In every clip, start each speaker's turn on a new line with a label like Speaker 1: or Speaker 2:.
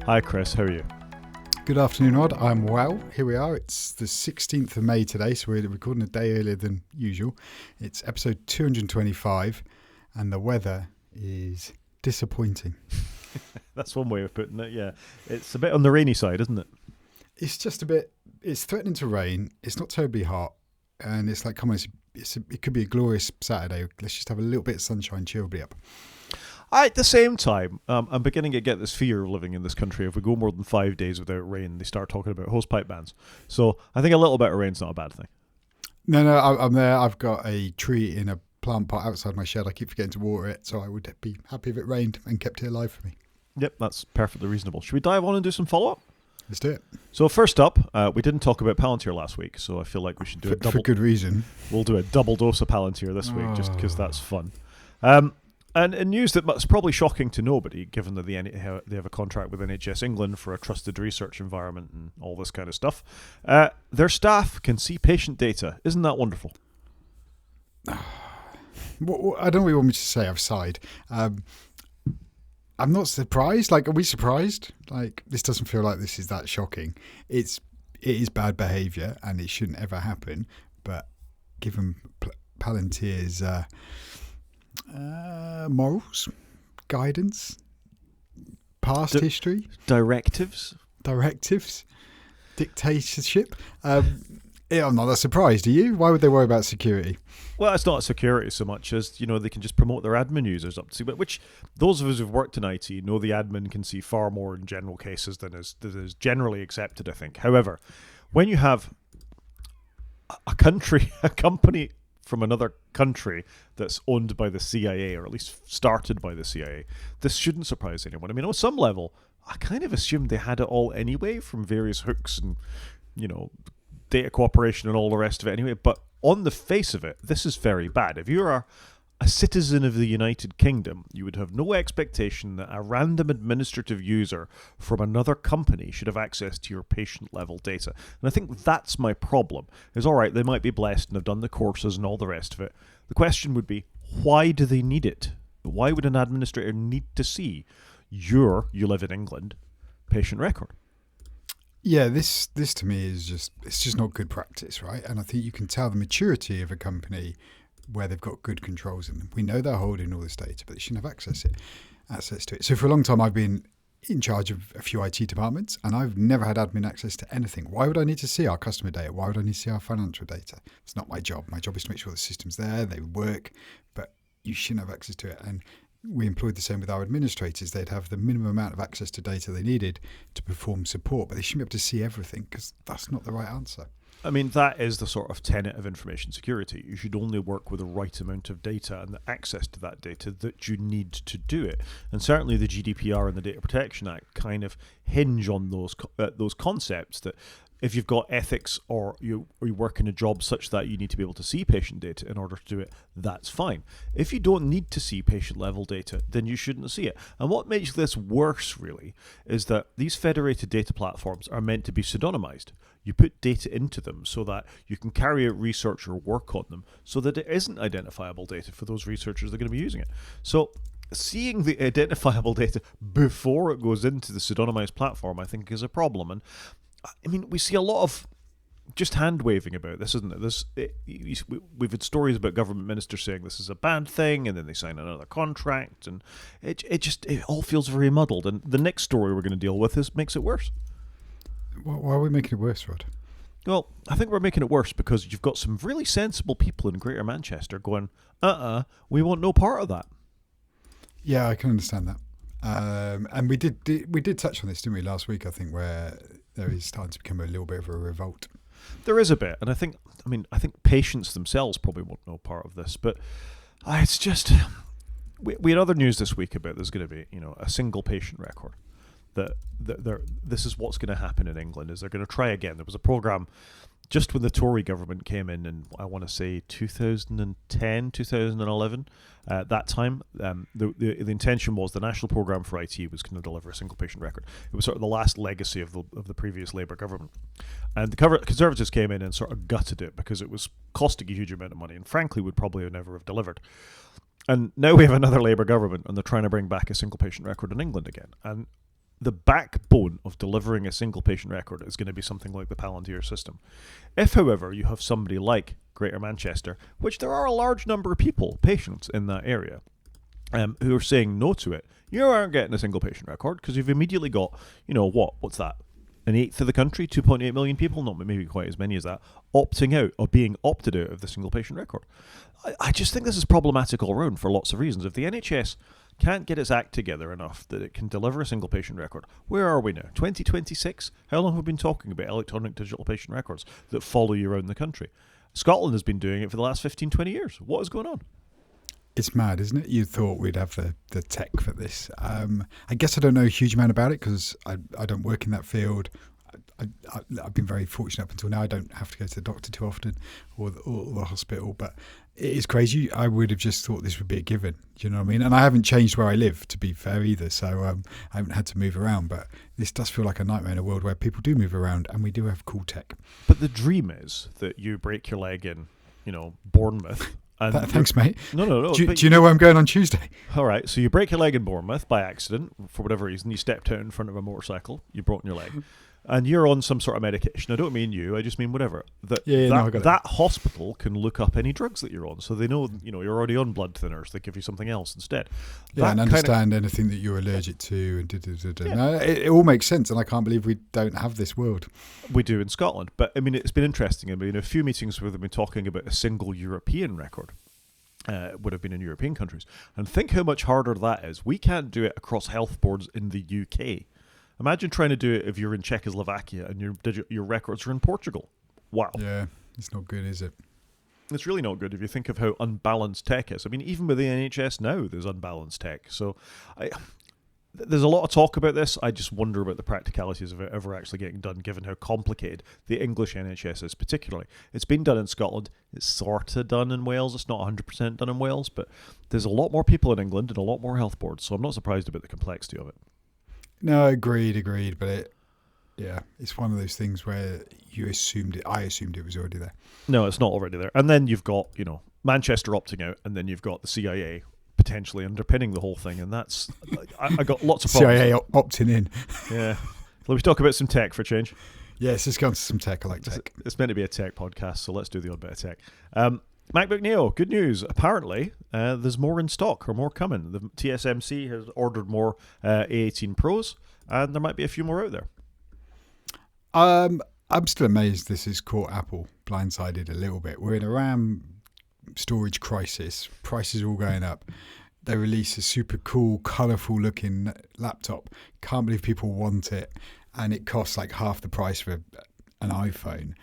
Speaker 1: Hi Chris, how are you?
Speaker 2: Good afternoon, Rod. I'm well. Here we are. It's the 16th of May today, so we're recording a day earlier than usual. It's episode 225, and the weather is disappointing.
Speaker 1: That's one way of putting it, yeah. It's a bit on the rainy side, isn't it?
Speaker 2: It's just a bit, it's threatening to rain. It's not terribly hot, and it's like, come on, it could be a glorious Saturday. Let's just have a little bit of sunshine, cheer everybody up.
Speaker 1: At the same time, I'm beginning to get this fear of living in this country. If we go more than 5 days without rain, they start talking about hosepipe bans. So I think a little bit of rain's not a bad thing.
Speaker 2: No, I'm there. I've got a tree in a plant pot outside my shed. I keep forgetting to water it, so I would be happy if it rained and kept it alive for me.
Speaker 1: Yep, that's perfectly reasonable. Should we dive on and do some follow-up?
Speaker 2: Let's do it.
Speaker 1: So first up, we didn't talk about Palantir last week, so I feel like we should do a double...
Speaker 2: For good reason.
Speaker 1: We'll do a double dose of Palantir this week, just because that's fun. And in news that's probably shocking to nobody, given that they have a contract with NHS England for a trusted research environment and all this kind of stuff, their staff can see patient data. Isn't that wonderful?
Speaker 2: I don't know what you want me to say. I've sighed. I'm not surprised. Like, are we surprised? Like, this doesn't feel like this is that shocking. It is bad behaviour and it shouldn't ever happen. But given Palantir's morals, guidance, past history,
Speaker 1: directives,
Speaker 2: dictatorship. I'm not that surprised. Are you? Why would they worry about security?
Speaker 1: Well, it's not security so much as, they can just promote their admin users up to, which those of us who've worked in IT know the admin can see far more in general cases than is generally accepted, I think. However, when you have a company from another country that's owned by the CIA, or at least started by the CIA, this shouldn't surprise anyone. I mean, on some level, I kind of assumed they had it all anyway from various hooks and, data cooperation and all the rest of it anyway. But on the face of it, this is very bad. If you are a citizen of the United Kingdom, you would have no expectation that a random administrative user from another company should have access to your patient level data. And I think that's my problem. Is all right, they might be blessed and have done the courses and all the rest of it. The question would be, why do they need it? Why would an administrator need to see you live in England, patient record?
Speaker 2: Yeah, this to me is just not good practice, right? And I think you can tell the maturity of a company where they've got good controls in them. We know they're holding all this data, but they shouldn't have access to it. So for a long time, I've been in charge of a few IT departments, and I've never had admin access to anything. Why would I need to see our customer data? Why would I need to see our financial data? It's not my job. My job is to make sure the system's there, they work, but you shouldn't have access to it. And we employed the same with our administrators. They'd have the minimum amount of access to data they needed to perform support, but they shouldn't be able to see everything because that's not the right answer.
Speaker 1: I mean, that is the sort of tenet of information security. You should only work with the right amount of data and the access to that data that you need to do it. And certainly the GDPR and the Data Protection Act kind of hinge on those concepts that if you've got ethics or you work in a job such that you need to be able to see patient data in order to do it, that's fine. If you don't need to see patient level data, then you shouldn't see it. And what makes this worse, really, is that these federated data platforms are meant to be pseudonymized. You put data into them so that you can carry out research or work on them so that it isn't identifiable data for those researchers that are going to be using it. So seeing the identifiable data before it goes into the pseudonymized platform, I think, is a problem. And I mean, we see a lot of just hand-waving about this, isn't it? We've had stories about government ministers saying this is a bad thing, and then they sign another contract, and it all feels very muddled. And the next story we're going to deal with makes it worse.
Speaker 2: Why are we making it worse, Rod?
Speaker 1: Well, I think we're making it worse because you've got some really sensible people in Greater Manchester going, we want no part of that.
Speaker 2: Yeah, I can understand that. And we did touch on this, didn't we, last week, I think, where there is starting to become a little bit of a revolt.
Speaker 1: There is a bit, and I think patients themselves probably want no part of this, but it's just we had other news this week about there's going to be a single patient record. This is what's going to happen in England is they're going to try again. There was a programme just when the Tory government came in I want to say 2010, 2011, that time, the intention was the National Programme for IT was going to deliver a single patient record. It was sort of the last legacy of the previous Labour government. And the Conservatives came in and sort of gutted it because it was costing a huge amount of money and frankly would probably never have delivered. And now we have another Labour government and they're trying to bring back a single patient record in England again. And the backbone of delivering a single patient record is going to be something like the Palantir system. If, however, you have somebody like Greater Manchester, which there are a large number of people, patients in that area, who are saying no to it, you aren't getting a single patient record because you've immediately got, what's that? An eighth of the country, 2.8 million people, not maybe quite as many as that, opting out or being opted out of the single patient record. I just think this is problematic all around for lots of reasons. If the NHS can't get its act together enough that it can deliver a single patient record, where are we now? 2026? How long have we been talking about electronic digital patient records that follow you around the country? Scotland has been doing it for the last 15, 20 years. What is going on?
Speaker 2: It's mad, isn't it? You thought we'd have the tech for this. I guess I don't know a huge amount about it because I don't work in that field. I've been very fortunate up until now. I don't have to go to the doctor too often or the hospital, but it is crazy. I would have just thought this would be a given. Do you know what I mean? And I haven't changed where I live, to be fair, either. So I haven't had to move around. But this does feel like a nightmare in a world where people do move around and we do have cool tech.
Speaker 1: But the dream is that you break your leg in, Bournemouth.
Speaker 2: Thanks, mate.
Speaker 1: No.
Speaker 2: Do you know where I'm going on Tuesday?
Speaker 1: All right. So you break your leg in Bournemouth by accident for whatever reason. You stepped out in front of a motorcycle. You've broken your leg. And you're on some sort of medication. I don't mean you. I just mean whatever. That hospital can look up any drugs that you're on, so they know you're already on blood thinners. They give you something else instead.
Speaker 2: Yeah, and understand anything that you're allergic to and Yeah. No, it all makes sense, and I can't believe we don't have this world.
Speaker 1: We do in Scotland, but I mean it's been interesting. I mean a few meetings where they've been talking about a single European record. Would have been in European countries, and think how much harder that is. We can't do it across health boards in the UK. Imagine trying to do it if you're in Czechoslovakia and your records are in Portugal. Wow.
Speaker 2: Yeah, it's not good, is it?
Speaker 1: It's really not good if you think of how unbalanced tech is. I mean, even with the NHS now, there's unbalanced tech. So there's a lot of talk about this. I just wonder about the practicalities of it ever actually getting done, given how complicated the English NHS is, particularly. It's been done in Scotland. It's sort of done in Wales. It's not 100% done in Wales, but there's a lot more people in England and a lot more health boards, so I'm not surprised about the complexity of it.
Speaker 2: No, agreed. But it's one of those things where I assumed it was already there.
Speaker 1: No, it's not already there. And then you've got, Manchester opting out, and then you've got the CIA potentially underpinning the whole thing, and that's I got lots of problems.
Speaker 2: CIA opting in.
Speaker 1: Yeah. Let's talk about some tech for a change.
Speaker 2: Yes, let's go on to some tech. I like tech.
Speaker 1: It's meant to be a tech podcast, so let's do the odd bit of tech. MacBook Neo, good news. Apparently, there's more in stock or more coming. The TSMC has ordered more A18 Pros, and there might be a few more out there.
Speaker 2: I'm still amazed this has caught Apple blindsided a little bit. We're in a RAM storage crisis. Prices are all going up. They release a super cool, colourful looking laptop. Can't believe people want it. And it costs like half the price for an iPhone.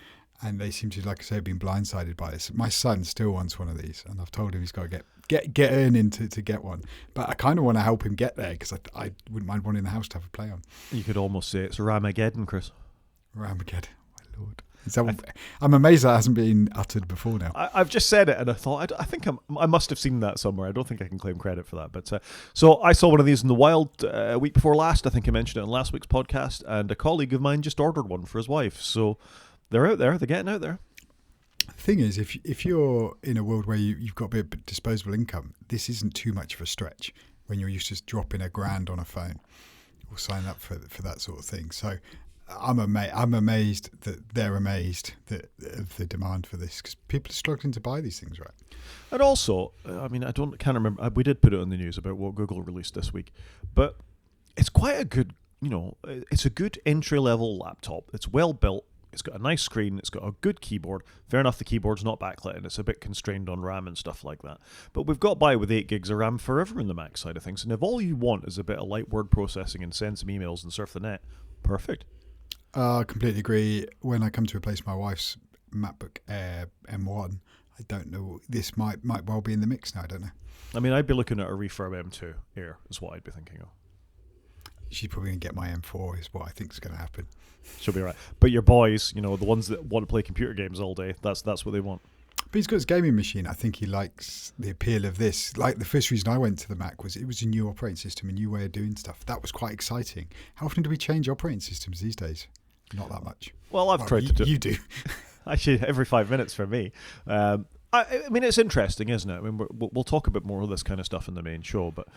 Speaker 2: And they seem to, like I say, have been blindsided by this. My son still wants one of these, and I've told him he's got to get earning to get one. But I kind of want to help him get there because I wouldn't mind one in the house to have a play on.
Speaker 1: You could almost say it's Ramageddon, Chris.
Speaker 2: Ramageddon, my lord. I'm amazed that hasn't been uttered before now.
Speaker 1: I've just said it, and I thought I must have seen that somewhere. I don't think I can claim credit for that. But so I saw one of these in the wild a week before last. I think I mentioned it in last week's podcast, and a colleague of mine just ordered one for his wife. So they're out there. They're getting out there.
Speaker 2: The thing is, if you're in a world where you've got a bit of disposable income, this isn't too much of a stretch when you're used to dropping $1,000 on a phone or sign up for that sort of thing. So I'm amazed that they're amazed of the demand for this because people are struggling to buy these things, right?
Speaker 1: And also, I mean, can't remember. We did put it on the news about what Google released this week, but it's quite a good, it's a good entry-level laptop. It's well built. It's got a nice screen. It's got a good keyboard. Fair enough, the keyboard's not backlit and it's a bit constrained on RAM and stuff like that. But we've got by with 8 gigs of RAM forever in the Mac side of things. And if all you want is a bit of light word processing and send some emails and surf the net, perfect.
Speaker 2: I completely agree. When I come to replace my wife's MacBook Air M1, I don't know. This might well be in the mix now. I don't know.
Speaker 1: I mean, I'd be looking at a refurb M2 Air is what I'd be thinking of.
Speaker 2: She's probably going to get my M4 is what I think is going to happen.
Speaker 1: She'll be right. But your boys, the ones that want to play computer games all day, that's what they want.
Speaker 2: But he's got his gaming machine. I think he likes the appeal of this. Like the first reason I went to the Mac was it was a new operating system, a new way of doing stuff. That was quite exciting. How often do we change operating systems these days? Not that much.
Speaker 1: Well, I've tried to do.
Speaker 2: You do.
Speaker 1: Actually, every 5 minutes for me. I mean, it's interesting, isn't it? I mean, we'll talk a bit more of this kind of stuff in the main show, but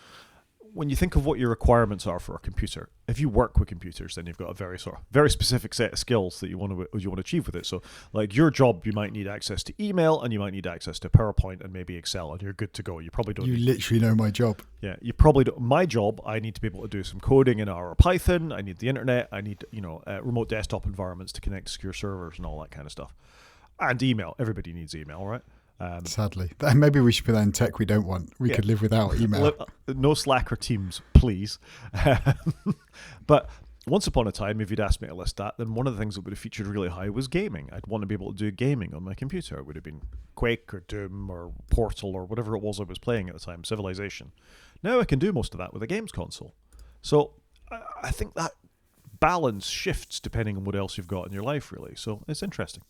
Speaker 1: when you think of what your requirements are for a computer, if you work with computers, then you've got a very specific set of skills that you want to achieve with it. So, like your job, you might need access to email, and you might need access to PowerPoint and maybe Excel, and you're good to go. You probably don't.
Speaker 2: You literally know my job.
Speaker 1: Yeah, you probably don't. My job, I need to be able to do some coding in R or Python. I need the internet. I need remote desktop environments to connect to secure servers and all that kind of stuff. And email. Everybody needs email, right?
Speaker 2: Sadly, maybe we should put that in tech we don't want. We could live without email.
Speaker 1: No Slack or Teams, please. But once upon a time, if you'd asked me to list that, then one of the things that would have featured really high was gaming. I'd want to be able to do gaming on my computer. It would have been Quake or Doom or Portal or whatever it was I was playing at the time, Civilization. Now I can do most of that with a games console. So I think that balance shifts depending on what else you've got in your life, really. So it's interesting.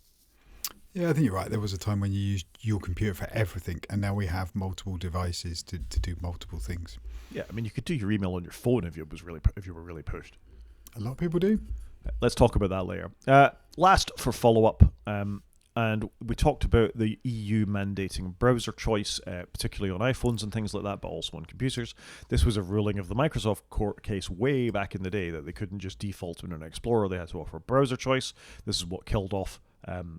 Speaker 2: Yeah, I think you're right. There was a time when you used your computer for everything, and now we have multiple devices to do multiple things.
Speaker 1: Yeah, I mean, you could do your email on your phone if you were really pushed.
Speaker 2: A lot of people do.
Speaker 1: Let's talk about that later. Last for follow-up, and we talked about the EU mandating browser choice, particularly on iPhones and things like that, but also on computers. This was a ruling of the Microsoft court case way back in the day that they couldn't just default to Internet Explorer. They had to offer browser choice. This is what killed off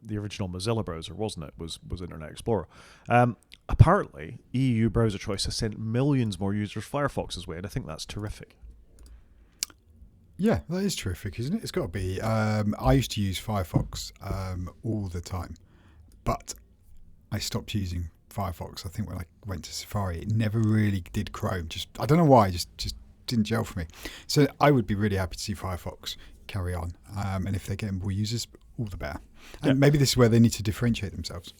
Speaker 1: the original Mozilla browser, wasn't it? Was Internet Explorer. Apparently, EU browser choice has sent millions more users Firefox's way, and I think that's terrific.
Speaker 2: Yeah, that is terrific, isn't it? It's got to be. I used to use Firefox all the time, but I stopped using Firefox. I think when I went to Safari, it never really did Chrome. I don't know why, just didn't gel for me. So I would be really happy to see Firefox carry on, and if they're getting more users, all the better. And maybe this is where they need to differentiate themselves.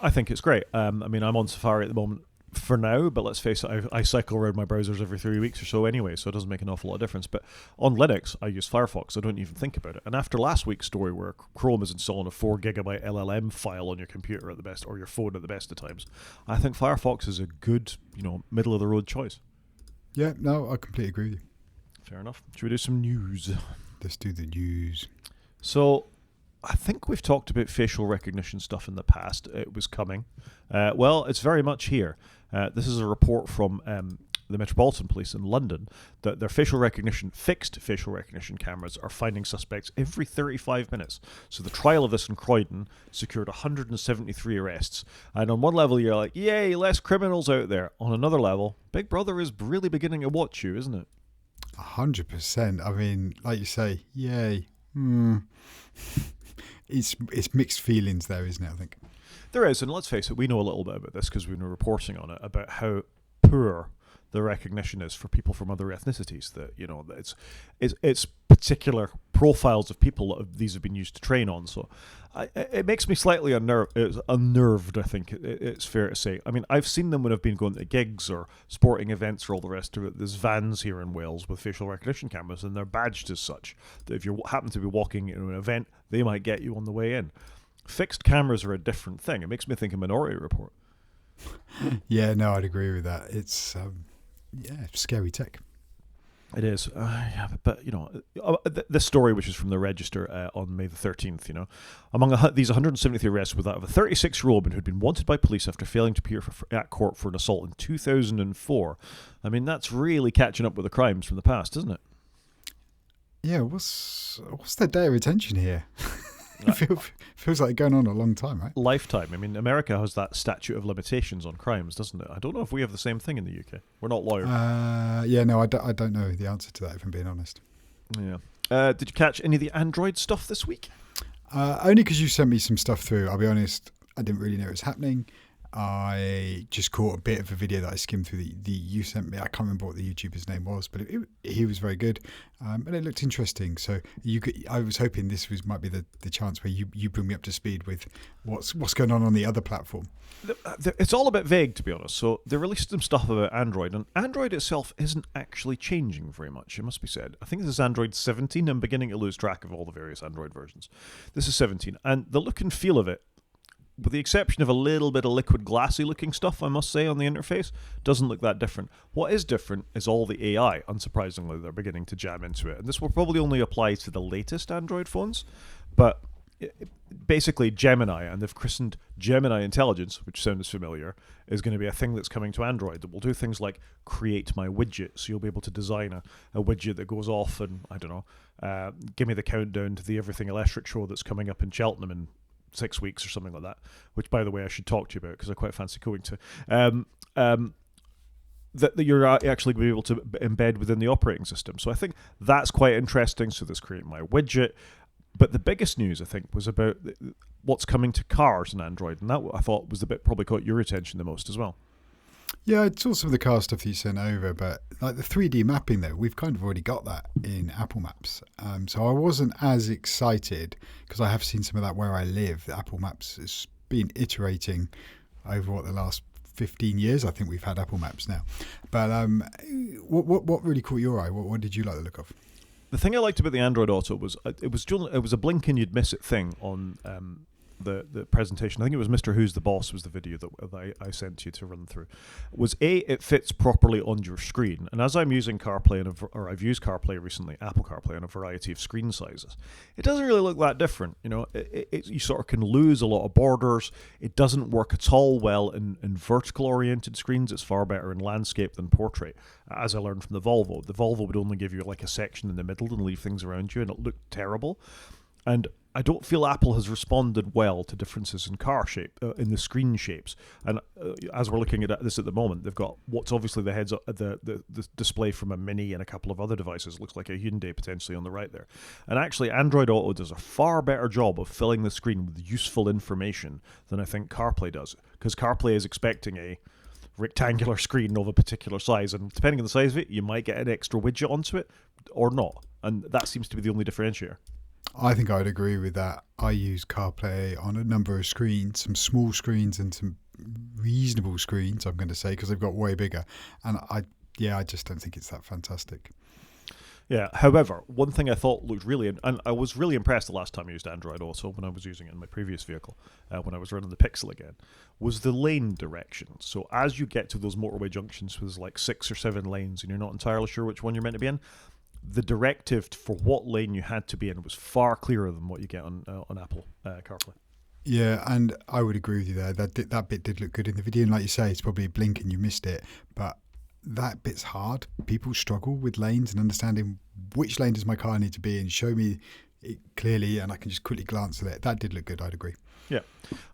Speaker 2: I
Speaker 1: think it's great. I mean, I'm on Safari at the moment for now, but let's face it, I cycle around my browsers every 3 weeks or so anyway, so it doesn't make an awful lot of difference. But on Linux, I use Firefox. I don't even think about it. And after last week's story where Chrome is installing a 4 gigabyte LLM file on your computer at the best, or your phone at the best of times, I think Firefox is a good, middle of the road choice.
Speaker 2: Yeah, no, I completely agree with you.
Speaker 1: Fair enough. Should we do some news?
Speaker 2: Let's do the news.
Speaker 1: So, I think we've talked about facial recognition stuff in the past. It was coming. Well, it's very much here. This is a report from the Metropolitan Police in London that their fixed facial recognition cameras are finding suspects every 35 minutes. So the trial of this in Croydon secured 173 arrests. And on one level, you're like, yay, less criminals out there. On another level, Big Brother is really beginning to watch you, isn't it?
Speaker 2: 100%. I mean, like you say, yay. It's mixed feelings there, isn't it, I think?
Speaker 1: There is, and let's face it, we know a little bit about this because we've been reporting on it, about how poor the recognition is for people from other ethnicities. That that it's particular profiles of people that these have been used to train on. So it makes me slightly unnerved. I think it's fair to say. I mean, I've seen them when I've been going to gigs or sporting events or all the rest of it. There's vans here in Wales with facial recognition cameras, and they're badged as such. That if you happen to be walking into an event, they might get you on the way in. Fixed cameras are a different thing. It makes me think of Minority Report.
Speaker 2: Yeah, no, I'd agree with that. It's scary tech.
Speaker 1: It is, but this story, which is from the Register on May the 13th, among these 173 arrests was that of a 36-year-old woman who'd been wanted by police after failing to appear at court for an assault in 2004. I mean, that's really catching up with the crimes from the past, isn't it?
Speaker 2: Yeah, what's the data retention here? It feels like going on a long time, right?
Speaker 1: Lifetime. I mean, America has that statute of limitations on crimes, doesn't it? I don't know if we have the same thing in the UK. We're not lawyers.
Speaker 2: Yeah, no, I don't know the answer to that, if I'm being honest.
Speaker 1: Yeah. Did you catch any of the Android stuff this week?
Speaker 2: Only because you sent me some stuff through. I'll be honest, I didn't really know it was happening. I just caught a bit of a video that I skimmed through that you sent me. I can't remember what the YouTuber's name was, but he was very good, and it looked interesting. So I was hoping this might be the chance where you bring me up to speed with what's going on the other platform.
Speaker 1: It's all a bit vague, to be honest. So they released some stuff about Android, and Android itself isn't actually changing very much, it must be said. I think this is Android 17. I'm beginning to lose track of all the various Android versions. This is 17, and the look and feel of it, with the exception of a little bit of liquid glassy looking stuff, I must say, on the interface, doesn't look that different. What is different is all the AI. Unsurprisingly, they're beginning to jam into it. And this will probably only apply to the latest Android phones, but basically Gemini, and they've christened Gemini Intelligence, which sounds familiar, is going to be a thing that's coming to Android that will do things like create my widget. So you'll be able to design a widget that goes off and, I don't know, give me the countdown to the Everything Electric show that's coming up in Cheltenham in 6 weeks or something like that, which, by the way, I should talk to you about because I quite fancy going to. That you're actually going to be able to embed within the operating system. So I think that's quite interesting. So this create my widget. But the biggest news, I think, was about what's coming to cars in Android. And that, I thought, was the bit probably caught your attention the most as well.
Speaker 2: Yeah, I saw some of the car stuff that you sent over, but like the 3D mapping, though, we've kind of already got that in Apple Maps. So I wasn't as excited because I have seen some of that where I live. Apple Maps has been iterating over the last 15 years. I think we've had Apple Maps now. But what really caught your eye? What did you like the look of?
Speaker 1: The thing I liked about the Android Auto was it was a blink and you'd miss it thing on the presentation. I think it was Mr. Who's the Boss was the video that I sent you to run through. Was it fits properly on your screen, and as I'm using CarPlay or I've used CarPlay recently, Apple CarPlay on a variety of screen sizes, it doesn't really look that different. You know, you sort of can lose a lot of borders. It doesn't work at all well in vertical oriented screens. It's far better in landscape than portrait. As I learned from the Volvo would only give you like a section in the middle and leave things around you, and it looked terrible. And I don't feel Apple has responded well to differences in car shape, in the screen shapes. And as we're looking at this at the moment, they've got what's obviously the heads up, the display from a Mini and a couple of other devices. It looks like a Hyundai potentially on the right there. And actually, Android Auto does a far better job of filling the screen with useful information than I think CarPlay does, because CarPlay is expecting a rectangular screen of a particular size, and depending on the size of it, you might get an extra widget onto it or not. And that seems to be the only differentiator.
Speaker 2: I think I'd agree with that. I use CarPlay on a number of screens, some small screens and some reasonable screens, I'm going to say, because they've got way bigger. And I just don't think it's that fantastic.
Speaker 1: Yeah, however, one thing I thought looked and I was really impressed the last time I used Android Auto when I was using it in my previous vehicle, when I was running the Pixel again, was the lane direction. So as you get to those motorway junctions with like 6 or 7 lanes and you're not entirely sure which one you're meant to be in, the directive for what lane you had to be in was far clearer than what you get on Apple CarPlay.
Speaker 2: Yeah, and I would agree with you there. That bit did look good in the video, and like you say, it's probably a blink and you missed it, but that bit's hard. People struggle with lanes and understanding which lane does my car need to be in. Show me it clearly, and I can just quickly glance at it. That did look good, I'd agree.
Speaker 1: Yeah,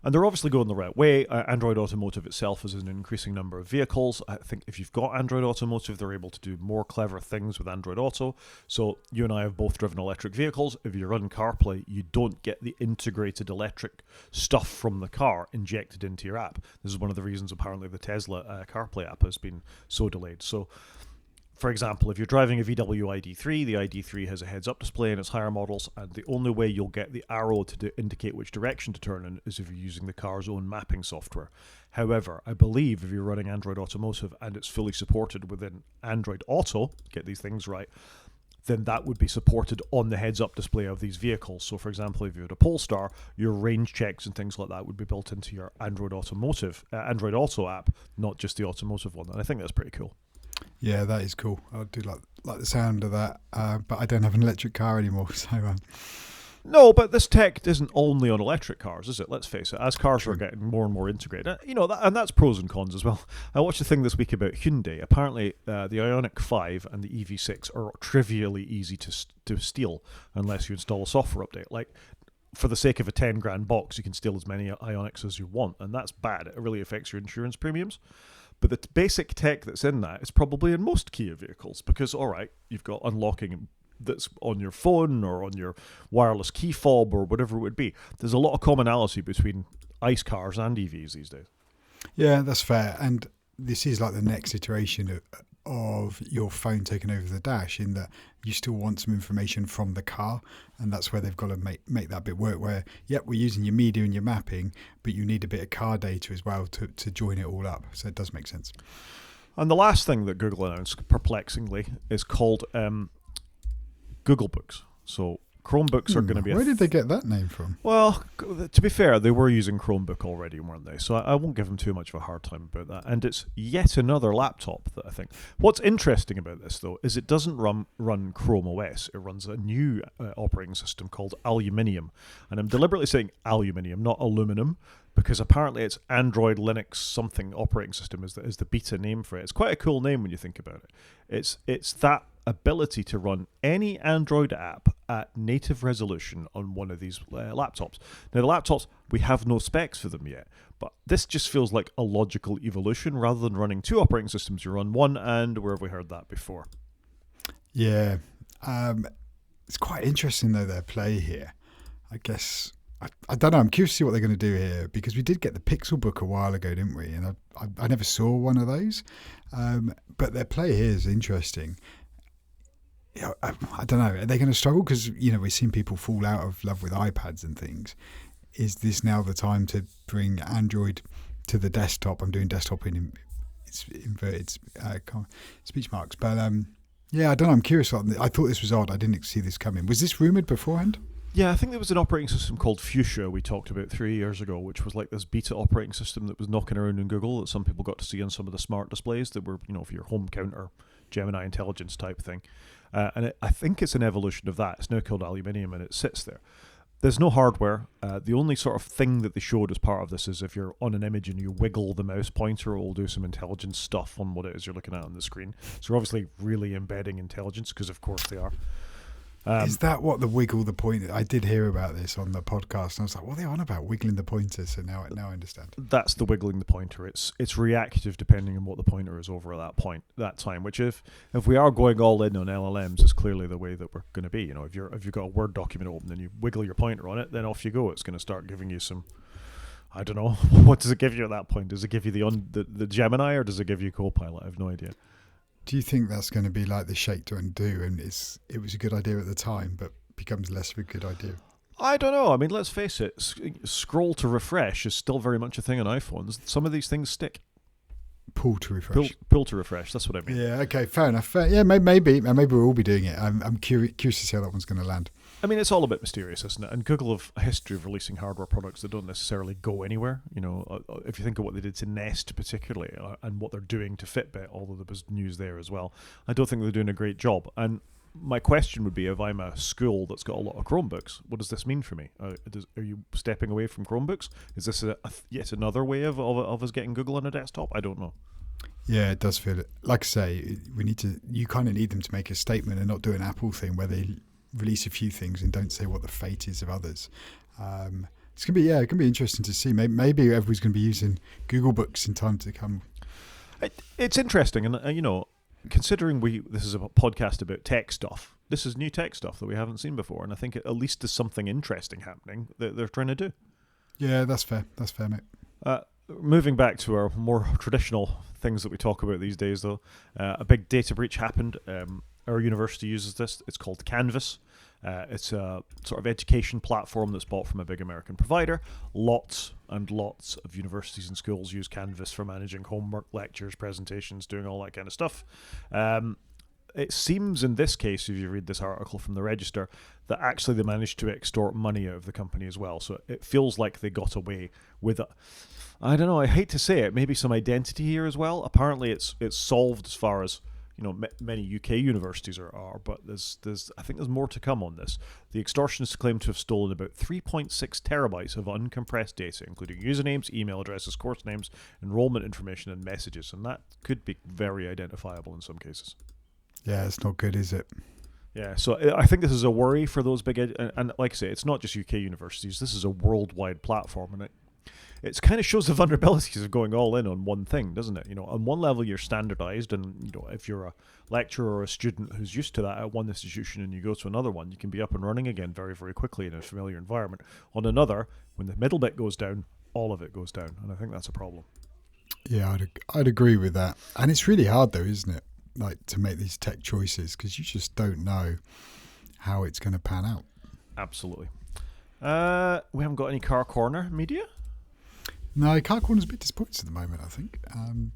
Speaker 1: and they're obviously going the right way. Android Automotive itself is an increasing number of vehicles. I think if you've got Android Automotive, they're able to do more clever things with Android Auto. So you and I have both driven electric vehicles. If you run CarPlay, you don't get the integrated electric stuff from the car injected into your app. This is one of the reasons apparently the Tesla CarPlay app has been so delayed. So, for example, if you're driving a VW ID3, the ID3 has a heads-up display in its higher models, and the only way you'll get the arrow to indicate which direction to turn in is if you're using the car's own mapping software. However, I believe if you're running Android Automotive and it's fully supported within Android Auto, get these things right, then that would be supported on the heads-up display of these vehicles. So, for example, if you had a Polestar, your range checks and things like that would be built into your Android Auto app, not just the automotive one. And I think that's pretty cool.
Speaker 2: Yeah, that is cool. I do like the sound of that, but I don't have an electric car anymore. So
Speaker 1: no, but this tech isn't only on electric cars, is it? Let's face it. As cars
Speaker 2: True.
Speaker 1: are getting more and more integrated, and that's pros and cons as well. I watched a thing this week about Hyundai. Apparently, the Ioniq 5 and the EV6 are trivially easy to steal unless you install a software update. Like, for the sake of a 10 grand box, you can steal as many Ioniqs as you want, and that's bad. It really affects your insurance premiums. But the basic tech that's in that is probably in most Kia vehicles, because, all right, you've got unlocking that's on your phone or on your wireless key fob or whatever it would be. There's a lot of commonality between ICE cars and EVs these days.
Speaker 2: Yeah, that's fair. And this is like the next iteration of your phone taking over the dash, in that you still want some information from the car, and that's where they've got to make that bit work, where we're using your media and your mapping, but you need a bit of car data as well to join it all up. So it does make sense.
Speaker 1: And the last thing that Google announced, perplexingly, is called Googlebooks. So Chromebooks are going to be...
Speaker 2: Where did they get that name from?
Speaker 1: Well, to be fair, they were using Chromebook already, weren't they? So I won't give them too much of a hard time about that. And it's yet another laptop that I think... What's interesting about this, though, is it doesn't run Chrome OS. It runs a new operating system called Aluminium. And I'm deliberately saying aluminium, not aluminum, because apparently it's Android Linux something operating system is the beta name for it. It's quite a cool name when you think about it. It's that ability to run any Android app at native resolution on one of these laptops. Now, the laptops, we have no specs for them yet, but this just feels like a logical evolution. Rather than running two operating systems, you run one, and where have we heard that before?
Speaker 2: Yeah. It's quite interesting, though, their play here. I guess... I don't know. I'm curious to see what they're going to do here, because we did get the Pixelbook a while ago, didn't we? And I never saw one of those. But their play here is interesting. I don't know. Are they going to struggle? Because, we've seen people fall out of love with iPads and things. Is this now the time to bring Android to the desktop? I'm doing desktop in inverted speech marks. But yeah, I don't know. I'm curious. I thought this was odd. I didn't see this coming. Was this rumoured beforehand?
Speaker 1: Yeah, I think there was an operating system called Fuchsia we talked about 3 years ago, which was like this beta operating system that was knocking around in Google that some people got to see on some of the smart displays that were, for your home counter, Gemini Intelligence type thing. I think it's an evolution of that. It's now called Aluminium, and it sits there. There's no hardware. The only sort of thing that they showed as part of this is if you're on an image and you wiggle the mouse pointer, it will do some intelligence stuff on what it is you're looking at on the screen. So we're obviously really embedding intelligence, because of course they are.
Speaker 2: Is that what the wiggle the pointer? I did hear about this on the podcast, and I was like, what are they on about? Wiggling the pointer. So now I understand.
Speaker 1: That's the wiggling the pointer. It's reactive depending on what the pointer is over at that time. Which if we are going all in on LLMs, is clearly the way that we're going to be. If you've got a Word document open and you wiggle your pointer on it, then off you go. It's going to start giving you some. I don't know. What does it give you at that point? Does it give you the Gemini, or does it give you Copilot? I have no idea.
Speaker 2: Do you think that's going to be like the shake to undo, and it was a good idea at the time, but becomes less of a good idea?
Speaker 1: I don't know. I mean, let's face it. Scroll to refresh is still very much a thing on iPhones. Some of these things stick.
Speaker 2: Pull to refresh.
Speaker 1: Pull to refresh. That's what I mean.
Speaker 2: Yeah. Okay. Fair enough. Yeah. Maybe we'll all be doing it. I'm curious to see how that one's going to land.
Speaker 1: I mean, it's all a bit mysterious, isn't it? And Google have a history of releasing hardware products that don't necessarily go anywhere. If you think of what they did to Nest particularly, and what they're doing to Fitbit, although there was news there as well, I don't think they're doing a great job. And my question would be, if I'm a school that's got a lot of Chromebooks, what does this mean for me? Are you stepping away from Chromebooks? Is this yet another way of us getting Google on a desktop? I don't know.
Speaker 2: Yeah, it does feel it. Like I say, you kind of need them to make a statement and not do an Apple thing where they release a few things and don't say what the fate is of others. It's gonna be interesting to see. Maybe everybody's going to be using Google Books in time to come.
Speaker 1: It's interesting, and considering this is a podcast about tech stuff, this is new tech stuff that we haven't seen before, and I think at least there's something interesting happening that they're trying to do. Yeah,
Speaker 2: that's fair, mate.
Speaker 1: Moving back to our more traditional things that we talk about these days, though, a big data breach happened. Our university uses this. It's called Canvas. It's a sort of education platform that's bought from a big American provider. Lots and lots of universities and schools use Canvas for managing homework, lectures, presentations, doing all that kind of stuff. It seems in this case, if you read this article from the Register, that actually they managed to extort money out of the company as well. So it feels like they got away with it. I don't know, I hate to say it, maybe some identity here as well. Apparently it's solved as far as many UK universities are, but I think there's more to come on this. The extortionists claim to have stolen about 3.6 terabytes of uncompressed data, including usernames, email addresses, course names, enrollment information, and messages, and that could be very identifiable in some cases. Yeah,
Speaker 2: it's not good, is it?
Speaker 1: Yeah, so I think this is a worry for those big, and like I say, it's not just UK universities. This is a worldwide platform, and it kind of shows the vulnerabilities of going all in on one thing, doesn't it? On one level you're standardized, and if you're a lecturer or a student who's used to that at one institution and you go to another one, you can be up and running again very, very quickly in a familiar environment. On another, when the middle bit goes down, all of it goes down, and I think that's a problem.
Speaker 2: Yeah, I'd agree with that. And it's really hard though, isn't it? Like, to make these tech choices, because you just don't know how it's going to pan out.
Speaker 1: Absolutely. We haven't got any Car Corner media?
Speaker 2: No, car corner's a bit disappointed at the moment, I think,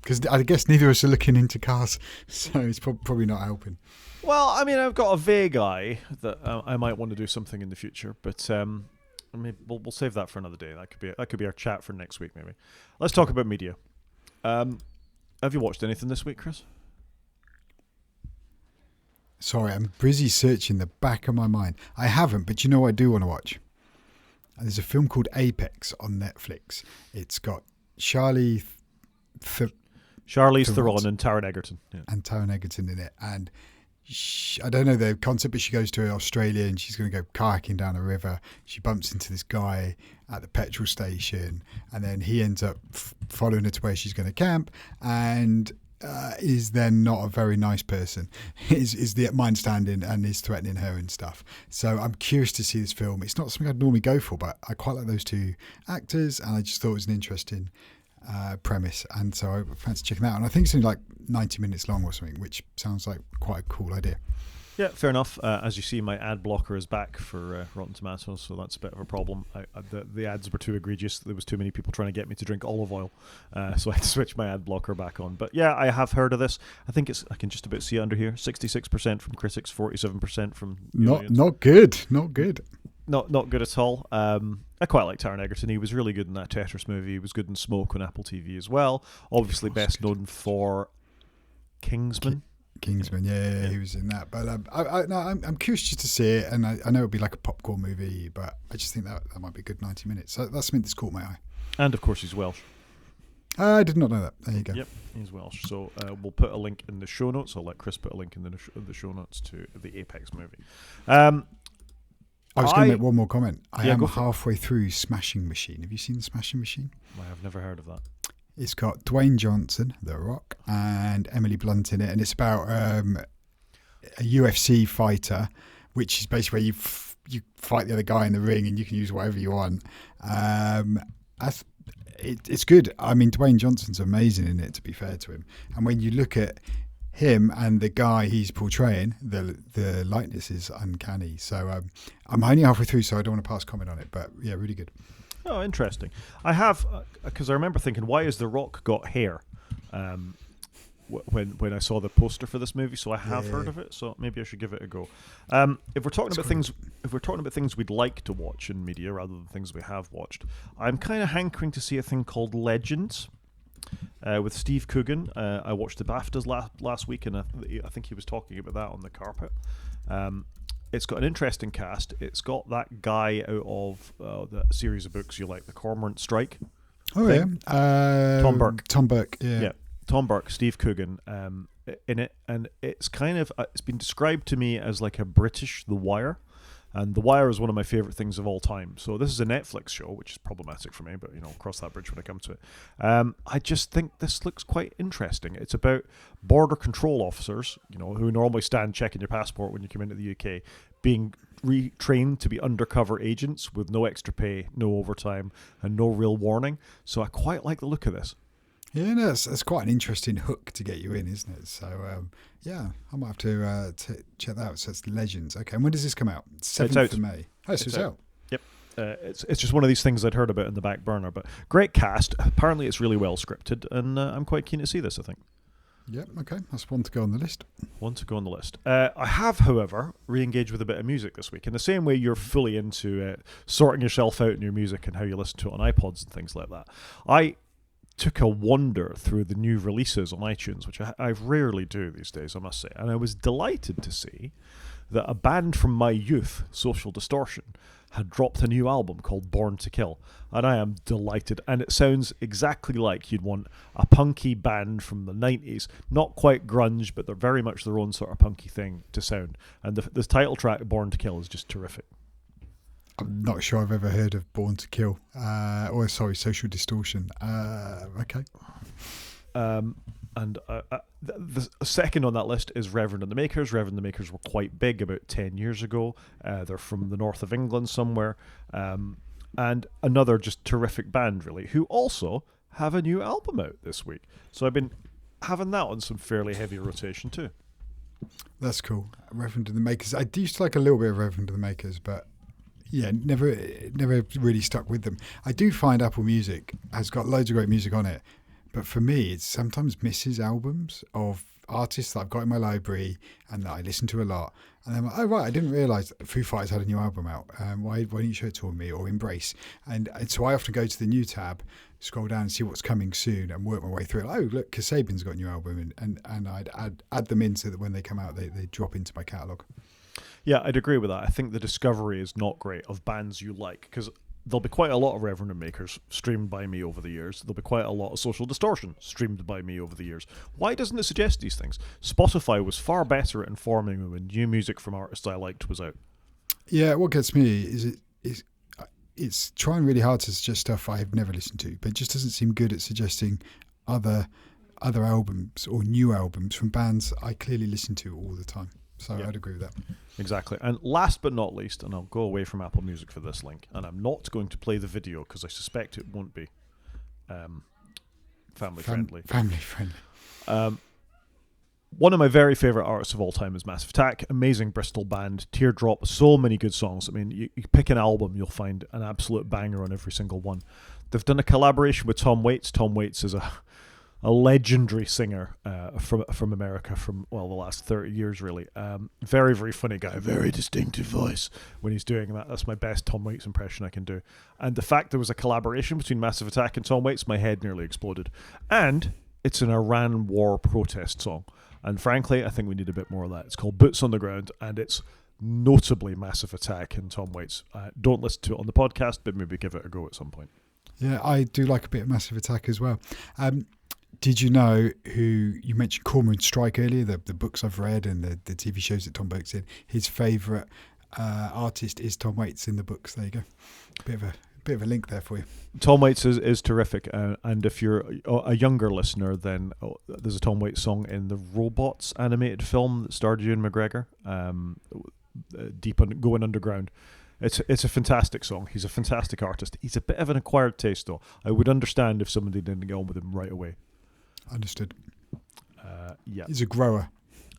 Speaker 2: because I guess neither of us are looking into cars, so it's probably not helping.
Speaker 1: Well, I mean, I've got a vague eye that I might want to do something in the future, but I mean, we'll save that for another day. That could be our chat for next week, maybe. Let's talk about media. Have you watched anything this week, Chris?
Speaker 2: Sorry, I'm busy searching the back of my mind. I haven't, but you know what I do want to watch? There's a film called Apex on Netflix. It's got Charlize
Speaker 1: Theron and Taron Egerton. Yeah.
Speaker 2: And Taron Egerton in it. And I don't know the concept, but she goes to Australia and she's going to go kayaking down a river. She bumps into this guy at the petrol station, and then he ends up following her to where she's going to camp, and is then not a very nice person. Is the mind standing and is threatening her and stuff. So I'm curious to see this film. It's not something I'd normally go for, but I quite like those two actors, and I just thought it was an interesting premise, and so I fancy checking that out. And I think it's only like 90 minutes long or something, which sounds like quite a cool idea.
Speaker 1: Yeah, fair enough. As you see, my ad blocker is back for Rotten Tomatoes, so that's a bit of a problem. The ads were too egregious. There was too many people trying to get me to drink olive oil, so I had to switch my ad blocker back on. But yeah, I have heard of this. I think I can just about see it under here. 66% from critics, 47% from the audience.
Speaker 2: Not good. Not
Speaker 1: good at all. I quite like Taron Egerton. He was really good in that Tetris movie. He was good in Smoke on Apple TV as well. Obviously best known for Kingsman.
Speaker 2: Kingsman, yeah, he was in that. But I'm curious just to see it, and I know it'll be like a popcorn movie, but I just think that might be a good 90 minutes. So that's something that's caught my eye.
Speaker 1: And of course he's Welsh.
Speaker 2: I did not know that. There you go.
Speaker 1: Yep, he's Welsh. So we'll put a link in the show notes. I'll let Chris put a link in the show notes to the Apex movie. I
Speaker 2: was going to make one more comment. I am halfway through Smashing Machine. Have you seen the Smashing Machine?
Speaker 1: I have never heard of that.
Speaker 2: It's got Dwayne Johnson, The Rock, and Emily Blunt in it, and it's about a UFC fighter, which is basically where you fight the other guy in the ring and you can use whatever you want. It's good. I mean, Dwayne Johnson's amazing in it, to be fair to him. And when you look at him and the guy he's portraying, the likeness is uncanny. So I'm only halfway through, so I don't want to pass comment on it. But yeah, really good.
Speaker 1: Oh, interesting. I have, because I remember thinking, why has The Rock got hair? When I saw the poster for this movie, so I have heard of it. So maybe I should give it a go. If we're talking about things we'd like to watch in media rather than things we have watched, I'm kind of hankering to see a thing called Legends. With Steve Coogan. I watched the BAFTAs last week, and I think he was talking about that on the carpet. It's got an interesting cast. It's got that guy out of the series of books you like, The Cormorant Strike.
Speaker 2: Oh, thing. Yeah.
Speaker 1: Tom Burke.
Speaker 2: Tom Burke, yeah.
Speaker 1: Tom Burke, Steve Coogan in it. And it's kind of, it's been described to me as like a British The Wire. And The Wire is one of my favourite things of all time. So this is a Netflix show, which is problematic for me, but I'll cross that bridge when I come to it. I just think this looks quite interesting. It's about border control officers, who normally stand checking your passport when you come into the UK, being retrained to be undercover agents with no extra pay, no overtime, and no real warning. So I quite like the look of this.
Speaker 2: Yeah, no, that's quite an interesting hook to get you in, isn't it? So, yeah, I might have to check that out. So it's Legends. Okay, and when does this come out? 7th of May. Oh, so it's out.
Speaker 1: Yep. It's just one of these things I'd heard about in the back burner, but great cast. Apparently it's really well scripted, and I'm quite keen to see this, I think.
Speaker 2: Yep, okay. That's one to go on the list.
Speaker 1: I have, however, re-engaged with a bit of music this week. In the same way you're fully into sorting yourself out in your music and how you listen to it on iPods and things like that. I took a wander through the new releases on iTunes, which I rarely do these days, I must say. And I was delighted to see that a band from my youth, Social Distortion, had dropped a new album called Born to Kill. And I am delighted. And it sounds exactly like you'd want a punky band from the 90s. Not quite grunge, but they're very much their own sort of punky thing to sound. And the title track, Born to Kill, is just terrific.
Speaker 2: I'm not sure I've ever heard of Born to Kill. Social Distortion. Okay.
Speaker 1: And the second on that list is Reverend and the Makers. Reverend and the Makers were quite big about 10 years ago. They're from the north of England somewhere. And another just terrific band, really, who also have a new album out this week. So I've been having that on some fairly heavy rotation too.
Speaker 2: That's cool. Reverend and the Makers. I used to like a little bit of Reverend and the Makers, but Yeah, never really stuck with them. I do find Apple Music has got loads of great music on it, but for me, it sometimes misses albums of artists that I've got in my library and that I listen to a lot. And I'm like, oh right, I didn't realise that Foo Fighters had a new album out. Why don't you show it to me, or Embrace? And so I often go to the new tab, scroll down and see what's coming soon, and work my way through it. Oh look, Kasabian's got a new album, and I'd add them in so that when they come out, they drop into my catalogue.
Speaker 1: Yeah, I'd agree with that. I think the discovery is not great of bands you like, because there'll be quite a lot of Reverend Makers streamed by me over the years. There'll be quite a lot of Social Distortion streamed by me over the years. Why doesn't it suggest these things? Spotify was far better at informing me when new music from artists I liked was out.
Speaker 2: Yeah, what gets me is it's trying really hard to suggest stuff I've never listened to, but it just doesn't seem good at suggesting other albums or new albums from bands I clearly listen to all the time. So yeah. I'd agree with that.
Speaker 1: Exactly. And last but not least, and I'll go away from Apple Music for this link, and I'm not going to play the video because I suspect it won't be family friendly.
Speaker 2: Family friendly.
Speaker 1: One of my very favourite artists of all time is Massive Attack. Amazing Bristol band, Teardrop, so many good songs. I mean, you pick an album, you'll find an absolute banger on every single one. They've done a collaboration with Tom Waits. Tom Waits is a legendary singer from America from, well, the last 30 years, really. Very, very funny guy. Very distinctive voice when he's doing that. That's my best Tom Waits impression I can do. And the fact there was a collaboration between Massive Attack and Tom Waits, my head nearly exploded. And it's an Iran war protest song. And frankly, I think we need a bit more of that. It's called Boots on the Ground, and it's notably Massive Attack and Tom Waits. Don't listen to it on the podcast, but maybe give it a go at some point.
Speaker 2: Yeah, I do like a bit of Massive Attack as well. Did you know who you mentioned Cormoran Strike earlier? The books I've read and the TV shows that Tom Burke's in. His favourite artist is Tom Waits in the books. There you go. Bit of a link there for you.
Speaker 1: Tom Waits is terrific, and if you're a younger listener, then there's a Tom Waits song in the Robots animated film that starred Ewan McGregor, Going Underground. It's a fantastic song. He's a fantastic artist. He's a bit of an acquired taste, though. I would understand if somebody didn't get on with him right away.
Speaker 2: Understood.
Speaker 1: Yeah.
Speaker 2: He's a grower.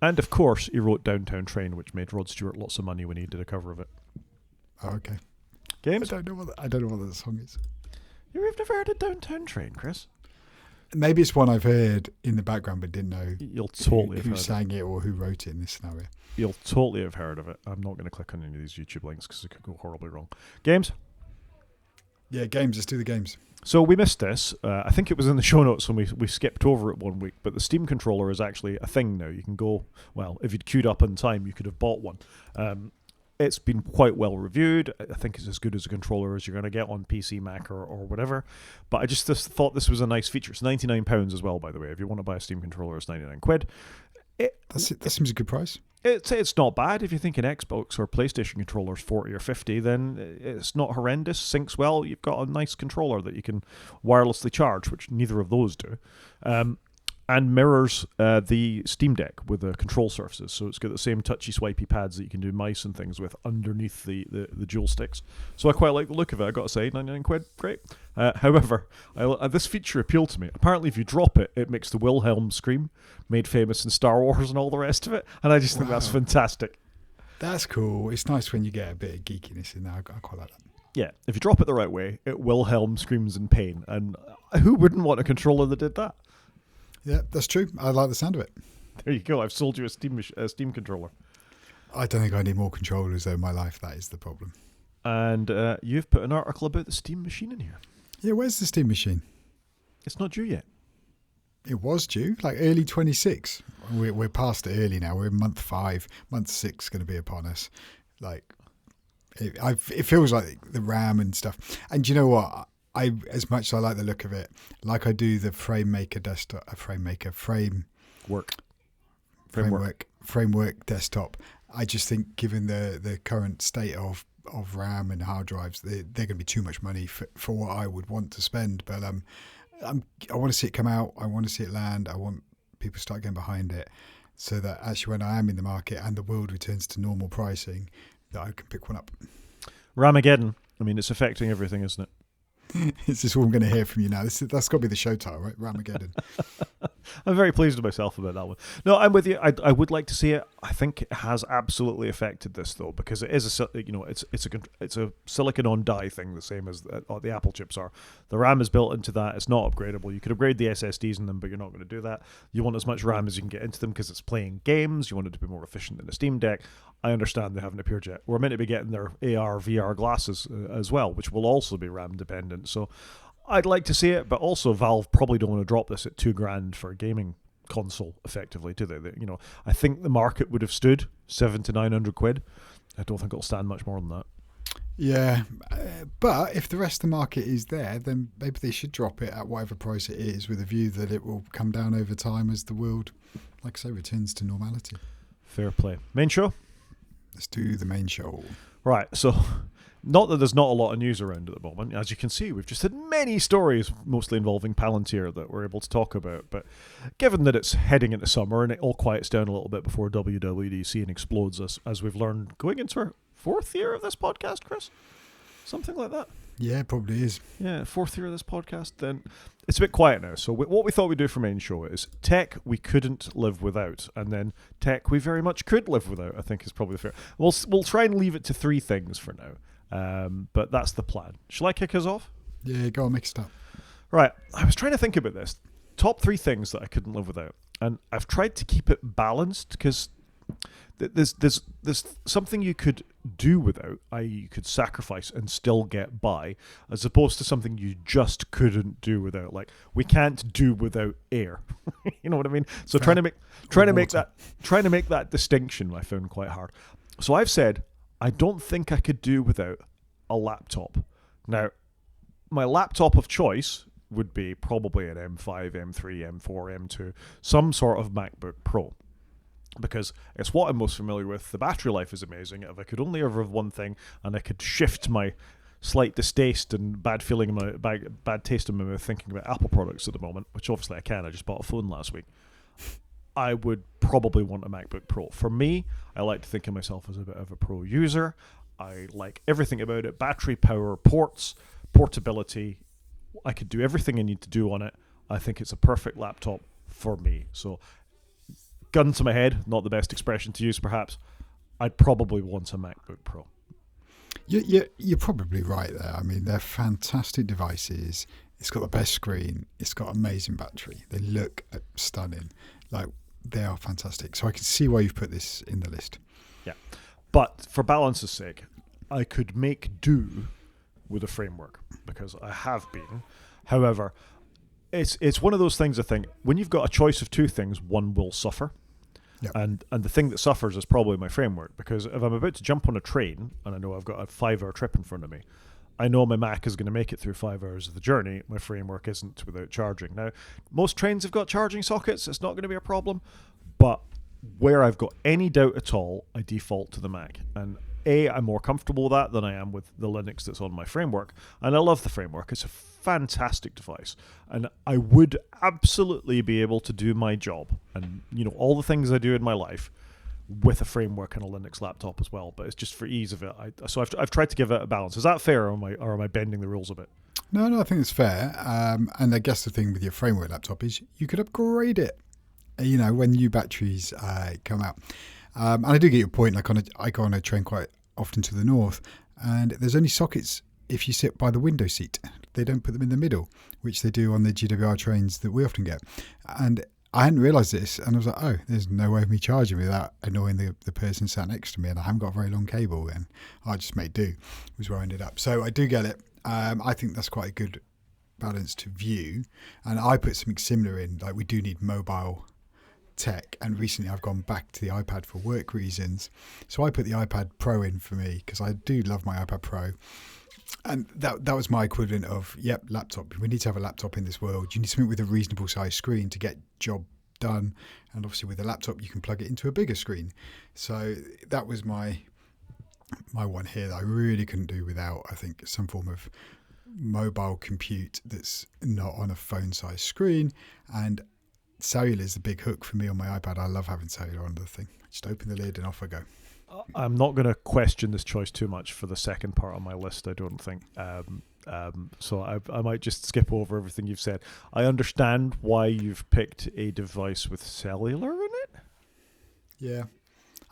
Speaker 1: And of course, he wrote Downtown Train, which made Rod Stewart lots of money when he did a cover of it.
Speaker 2: Oh, okay.
Speaker 1: Games?
Speaker 2: I don't know what that song is.
Speaker 1: You've never heard of Downtown Train, Chris?
Speaker 2: Maybe it's one I've heard in the background but didn't know
Speaker 1: You'll totally
Speaker 2: who sang it or who wrote it in this scenario.
Speaker 1: You'll totally have heard of it. I'm not going to click on any of these YouTube links because it could go horribly wrong. Games?
Speaker 2: Yeah, games. Let's do the games.
Speaker 1: So we missed this. I think it was in the show notes when we skipped over it one week, but the Steam controller is actually a thing now. You can go, well, if you'd queued up in time, you could have bought one. It's been quite well reviewed. I think it's as good as a controller as you're going to get on PC, Mac, or whatever. But I just thought this was a nice feature. It's £99 as well, by the way. If you want to buy a Steam controller, it's 99 quid.
Speaker 2: That seems a good price.
Speaker 1: It's not bad. If you're thinking Xbox or PlayStation controllers 40 or 50, then it's not horrendous. Syncs well. You've got a nice controller that you can wirelessly charge, which neither of those do. And mirrors the Steam Deck with the control surfaces. So it's got the same touchy swipey pads that you can do mice and things with underneath the dual sticks. So I quite like the look of it, I got to say. 99 quid, great. However, this feature appealed to me. Apparently if you drop it, it makes the Wilhelm scream, made famous in Star Wars and all the rest of it. And I just think that's fantastic.
Speaker 2: That's cool. It's nice when you get a bit of geekiness in there. I quite like that.
Speaker 1: Yeah, if you drop it the right way, it Wilhelm screams in pain. And who wouldn't want a controller that did that?
Speaker 2: Yeah, that's true. I like the sound of it.
Speaker 1: There you go. I've sold you a Steam controller.
Speaker 2: I don't think I need more controllers though in my life. That is the problem.
Speaker 1: And you've put an article about the Steam machine in here.
Speaker 2: Yeah, where's the Steam machine?
Speaker 1: It's not due yet.
Speaker 2: It was due, like early 26. We're past it early now. We're in month 5. Month 6 is going to be upon us. Like, it feels like the RAM and stuff. And do you know what? As much as I like the look of it, like I do the framework desktop, I just think given the current state of RAM and hard drives, they're going to be too much money for what I would want to spend. But I want to see it come out. I want to see it land. I want people to start getting behind it so that actually when I am in the market and the world returns to normal pricing, that I can pick one up.
Speaker 1: Ramageddon. I mean, it's affecting everything, isn't it?
Speaker 2: Is this all I'm going to hear from you now? That's got to be the show title, right? Ramageddon.
Speaker 1: I'm very pleased with myself about that one. No, I'm with you. I would like to see it. I think it has absolutely affected this though, because it is it's a silicon on die thing, the same as the Apple chips are. The RAM is built into that. It's not upgradable. You could upgrade the SSDs in them, but you're not going to do that. You want as much RAM as you can get into them because it's playing games. You want it to be more efficient than a Steam Deck. I understand they haven't appeared yet. We're meant to be getting their AR VR glasses as well, which will also be RAM dependent. So I'd like to see it, but also Valve probably don't want to drop this at $2,000 for a gaming console, effectively, do they? I think the market would have stood £700 to £900. I don't think it'll stand much more than that.
Speaker 2: Yeah, but if the rest of the market is there, then maybe they should drop it at whatever price it is, with a view that it will come down over time as the world, like I say, returns to normality.
Speaker 1: Fair play. Main show?
Speaker 2: Let's do the main show.
Speaker 1: Right, so not that there's not a lot of news around at the moment. As you can see, we've just had many stories, mostly involving Palantir, that we're able to talk about. But given that it's heading into summer and it all quiets down a little bit before WWDC and explodes, as we've learned, going into our 4th year of this podcast, Chris? Something like that.
Speaker 2: Yeah, it probably is.
Speaker 1: Yeah, 4th year of this podcast. Then it's a bit quiet now. So what we thought we'd do for main show is tech we couldn't live without, and then tech we very much could live without, I think is probably fair. We'll try and leave it to 3 things for now. But that's the plan. Shall I kick us off?
Speaker 2: Yeah, go on, mix it up.
Speaker 1: Right. I was trying to think about this. Top 3 things that I couldn't live without. And I've tried to keep it balanced because there's something you could do without, i.e. you could sacrifice and still get by, as opposed to something you just couldn't do without. Like, we can't do without air. You know what I mean? So trying to make that distinction I found quite hard. So I've said I don't think I could do without a laptop. Now, my laptop of choice would be probably an M5, M3, M4, M2, some sort of MacBook Pro, because it's what I'm most familiar with. The battery life is amazing. If I could only ever have one thing, and I could shift my slight distaste and bad feeling in my bad taste in my mouth thinking about Apple products at the moment, which obviously I can. I just bought a phone last week. I would probably want a MacBook Pro. For me, I like to think of myself as a bit of a pro user. I like everything about it: battery, power, ports, portability. I could do everything I need to do on it. I think it's a perfect laptop for me. So, gun to my head, not the best expression to use perhaps, I'd probably want a MacBook Pro.
Speaker 2: You're probably right there. I mean, they're fantastic devices. It's got the best screen. It's got amazing battery. They look stunning. Like, they are fantastic. So I can see why you've put this in the list. Yeah.
Speaker 1: But for balance's sake, I could make do with a framework, because I have been. However, it's one of those things, I think, when you've got a choice of 2 things, one will suffer.
Speaker 2: Yep.
Speaker 1: And the thing that suffers is probably my framework, because if I'm about to jump on a train and I know I've got a 5-hour trip in front of me, I know my Mac is going to make it through 5 hours of the journey. My framework isn't without charging. Now, most trains have got charging sockets. It's not going to be a problem. But where I've got any doubt at all, I default to the Mac. And I'm more comfortable with that than I am with the Linux that's on my framework. And I love the framework. It's a fantastic device. And I would absolutely be able to do my job and, all the things I do in my life with a framework and a Linux laptop as well. But it's just for ease of it. So I've tried to give it a balance. Is that fair, or am I bending the rules a bit?
Speaker 2: No, I think it's fair. And I guess the thing with your framework laptop is you could upgrade it, when new batteries come out. And I do get your point. Like, I go on a train quite often to the north, and there's only sockets if you sit by the window seat. They don't put them in the middle, which they do on the GWR trains that we often get. And I hadn't realised this, and I was like, oh, there's no way of me charging without annoying the person sat next to me, and I haven't got a very long cable, and I just made do, was where I ended up. So I do get it. I think that's quite a good balanced view, and I put something similar in, like, we do need mobile tech, and recently I've gone back to the iPad for work reasons, so I put the iPad Pro in for me, because I do love my iPad Pro. And that was my equivalent of, laptop. We need to have a laptop in this world. You need something with a reasonable size screen to get job done. And obviously with a laptop, you can plug it into a bigger screen. So that was my one here that I really couldn't do without, I think, some form of mobile compute that's not on a phone size screen. And cellular is the big hook for me on my iPad. I love having cellular on the thing. Just open the lid and off I go. I'm
Speaker 1: not going to question this choice too much for the second part on my list, I don't think. So I might just skip over everything you've said. I understand why you've picked a device with cellular in it.
Speaker 2: Yeah.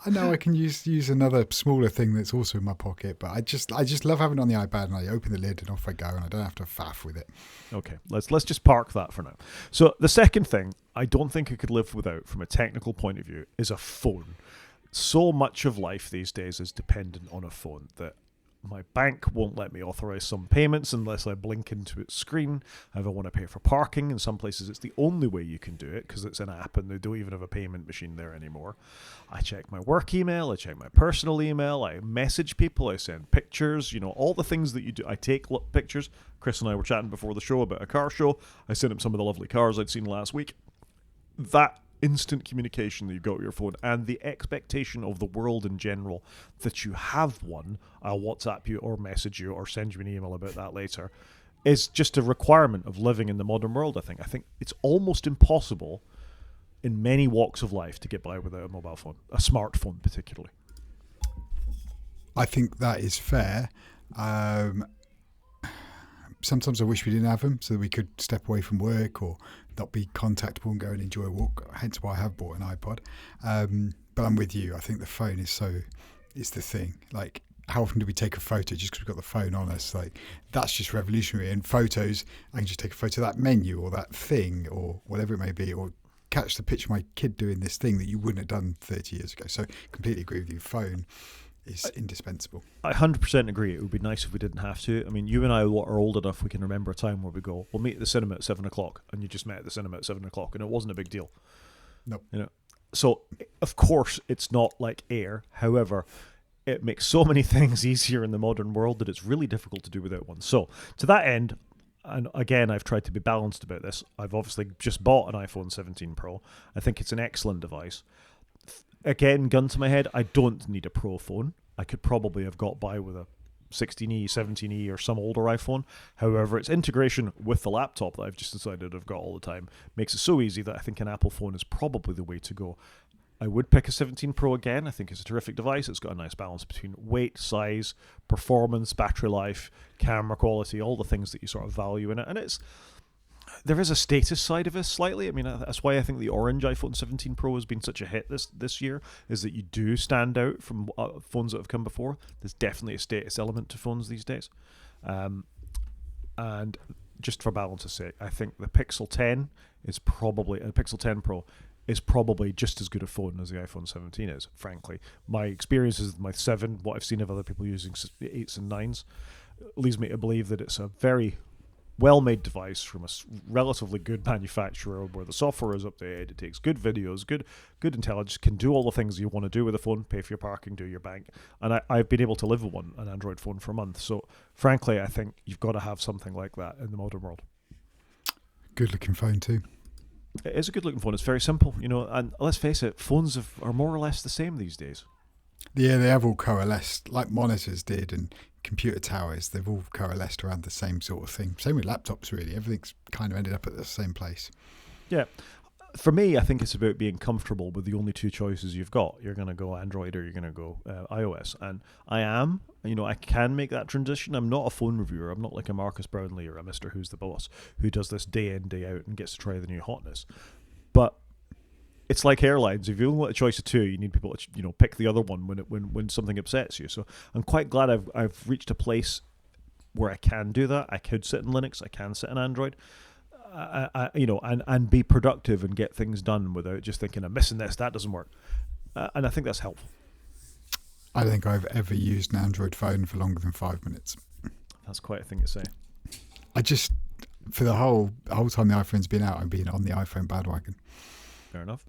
Speaker 2: I know I can use another smaller thing that's also in my pocket, but I just love having it on the iPad, and I open the lid and off I go, and I don't have to faff with it.
Speaker 1: Okay, let's just park that for now. So the second thing I don't think I could live without from a technical point of view is a phone. So much of life these days is dependent on a phone that my bank won't let me authorize some payments unless I blink into its screen. If I want to pay for parking, in some places it's the only way you can do it because it's an app and they don't even have a payment machine there anymore. I check my work email, I check my personal email, I message people, I send pictures, all the things that you do. I take pictures. Chris and I were chatting before the show about a car show. I sent him some of the lovely cars I'd seen last week. That instant communication that you've got with your phone and the expectation of the world in general that you have one, I'll WhatsApp you or message you or send you an email about that later, is just a requirement of living in the modern world. I think it's almost impossible in many walks of life to get by without a mobile phone, a smartphone particularly.
Speaker 2: I think that is fair. Sometimes I wish we didn't have them so that we could step away from work or not be contactable and go and enjoy a walk, hence why I have bought an iPod. But I'm with you. I think the phone is the thing. Like, how often do we take a photo just because we've got the phone on us? Like, that's just revolutionary. And photos, I can just take a photo of that menu or that thing or whatever it may be, or catch the picture of my kid doing this thing that you wouldn't have done 30 years ago. So completely agree with you. Phone is indispensable.
Speaker 1: I 100% agree. It would be nice if we didn't have to. I mean, you and I are old enough, we can remember a time where we go, we'll meet at the cinema at 7 o'clock, and you just met at the cinema at 7 o'clock, and it wasn't a big deal.
Speaker 2: Nope.
Speaker 1: So, of course, it's not like air. However, it makes so many things easier in the modern world that it's really difficult to do without one. So, to that end, and again, I've tried to be balanced about this. I've obviously just bought an iPhone 17 Pro. I think it's an excellent device. Again, gun to my head, I don't need a Pro phone. I could probably have got by with a 16E, 17E, or some older iPhone. However, its integration with the laptop that I've just decided I've got all the time makes it so easy that I think an Apple phone is probably the way to go. I would pick a 17 Pro again. I think it's a terrific device. It's got a nice balance between weight, size, performance, battery life, camera quality, all the things that you sort of value in it. And there is a status side of it slightly. I mean, that's why I think the orange iPhone 17 Pro has been such a hit this year, is that you do stand out from phones that have come before. There's definitely a status element to phones these days. And just for balance's sake, I think the Pixel 10 is probably, and the Pixel 10 Pro is probably just as good a phone as the iPhone 17 is, frankly. My experiences with my 7, what I've seen of other people using 8s and 9s, leads me to believe that it's a very well-made device from a relatively good manufacturer where the software is updated, it takes good videos, good intelligence, can do all the things you want to do with a phone, pay for your parking, do your bank. And I've been able to live with an Android phone for a month. So frankly, I think you've got to have something like that in the modern world.
Speaker 2: Good-looking phone too.
Speaker 1: It is a good-looking phone. It's very simple, and let's face it, phones are more or less the same these days.
Speaker 2: Yeah, they have all coalesced, like monitors did, and computer towers. They've all coalesced around the same sort of thing. Same with laptops, really. Everything's kind of ended up at the same place.
Speaker 1: Yeah. For me, I think it's about being comfortable with the only two choices you've got. You're going to go Android or you're going to go iOS. And I can make that transition. I'm not a phone reviewer. I'm not like a Marcus Brownlee or a Mr. Who's the Boss who does this day in, day out and gets to try the new hotness. But it's like airlines. If you only get a choice of two, you need people to pick the other one when something upsets you. So I'm quite glad I've reached a place where I can do that. I could sit in Linux. I can sit in Android. And be productive and get things done without just thinking I'm missing this, that doesn't work. And I think that's helpful.
Speaker 2: I don't think I've ever used an Android phone for longer than 5 minutes.
Speaker 1: That's quite a thing to say.
Speaker 2: For the whole time the iPhone's been out, I've been on the iPhone bandwagon.
Speaker 1: Fair enough.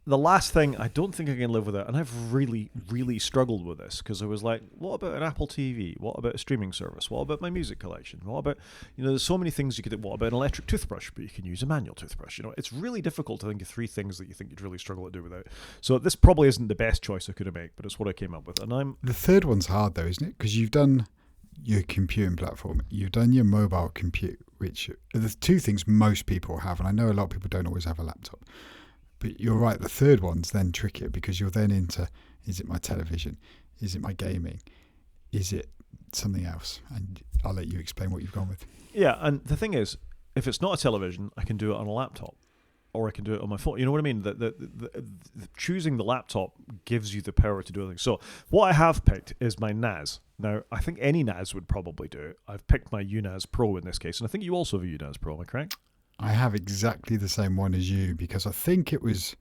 Speaker 1: The last thing, I don't think I can live with it, and I've really, really struggled with this, because I was like, what about an Apple TV? What about a streaming service? What about my music collection? What about, there's so many things you could do. What about an electric toothbrush? But you can use a manual toothbrush. It's really difficult to think of three things that you think you'd really struggle to do without. So this probably isn't the best choice I could have made, but it's what I came up with. And
Speaker 2: the third one's hard, though, isn't it? Because you've done your computing platform, you've done your mobile compute, which are the two things most people have, and I know a lot of people don't always have a laptop. But you're right, the third one's then trickier because you're then into, is it my television? Is it my gaming? Is it something else, and I'll let you explain what you've gone with.
Speaker 1: Yeah, and the thing is, if it's not a television, I can do it on a laptop, or I can do it on my phone. You know what I mean? The choosing the laptop gives you the power to do things. So what I have picked is my NAS. Now, I think any NAS would probably do it. I've picked my UNAS Pro in this case, and I think you also have a UNAS Pro, am I correct?
Speaker 2: I have exactly the same one as you, because I think it was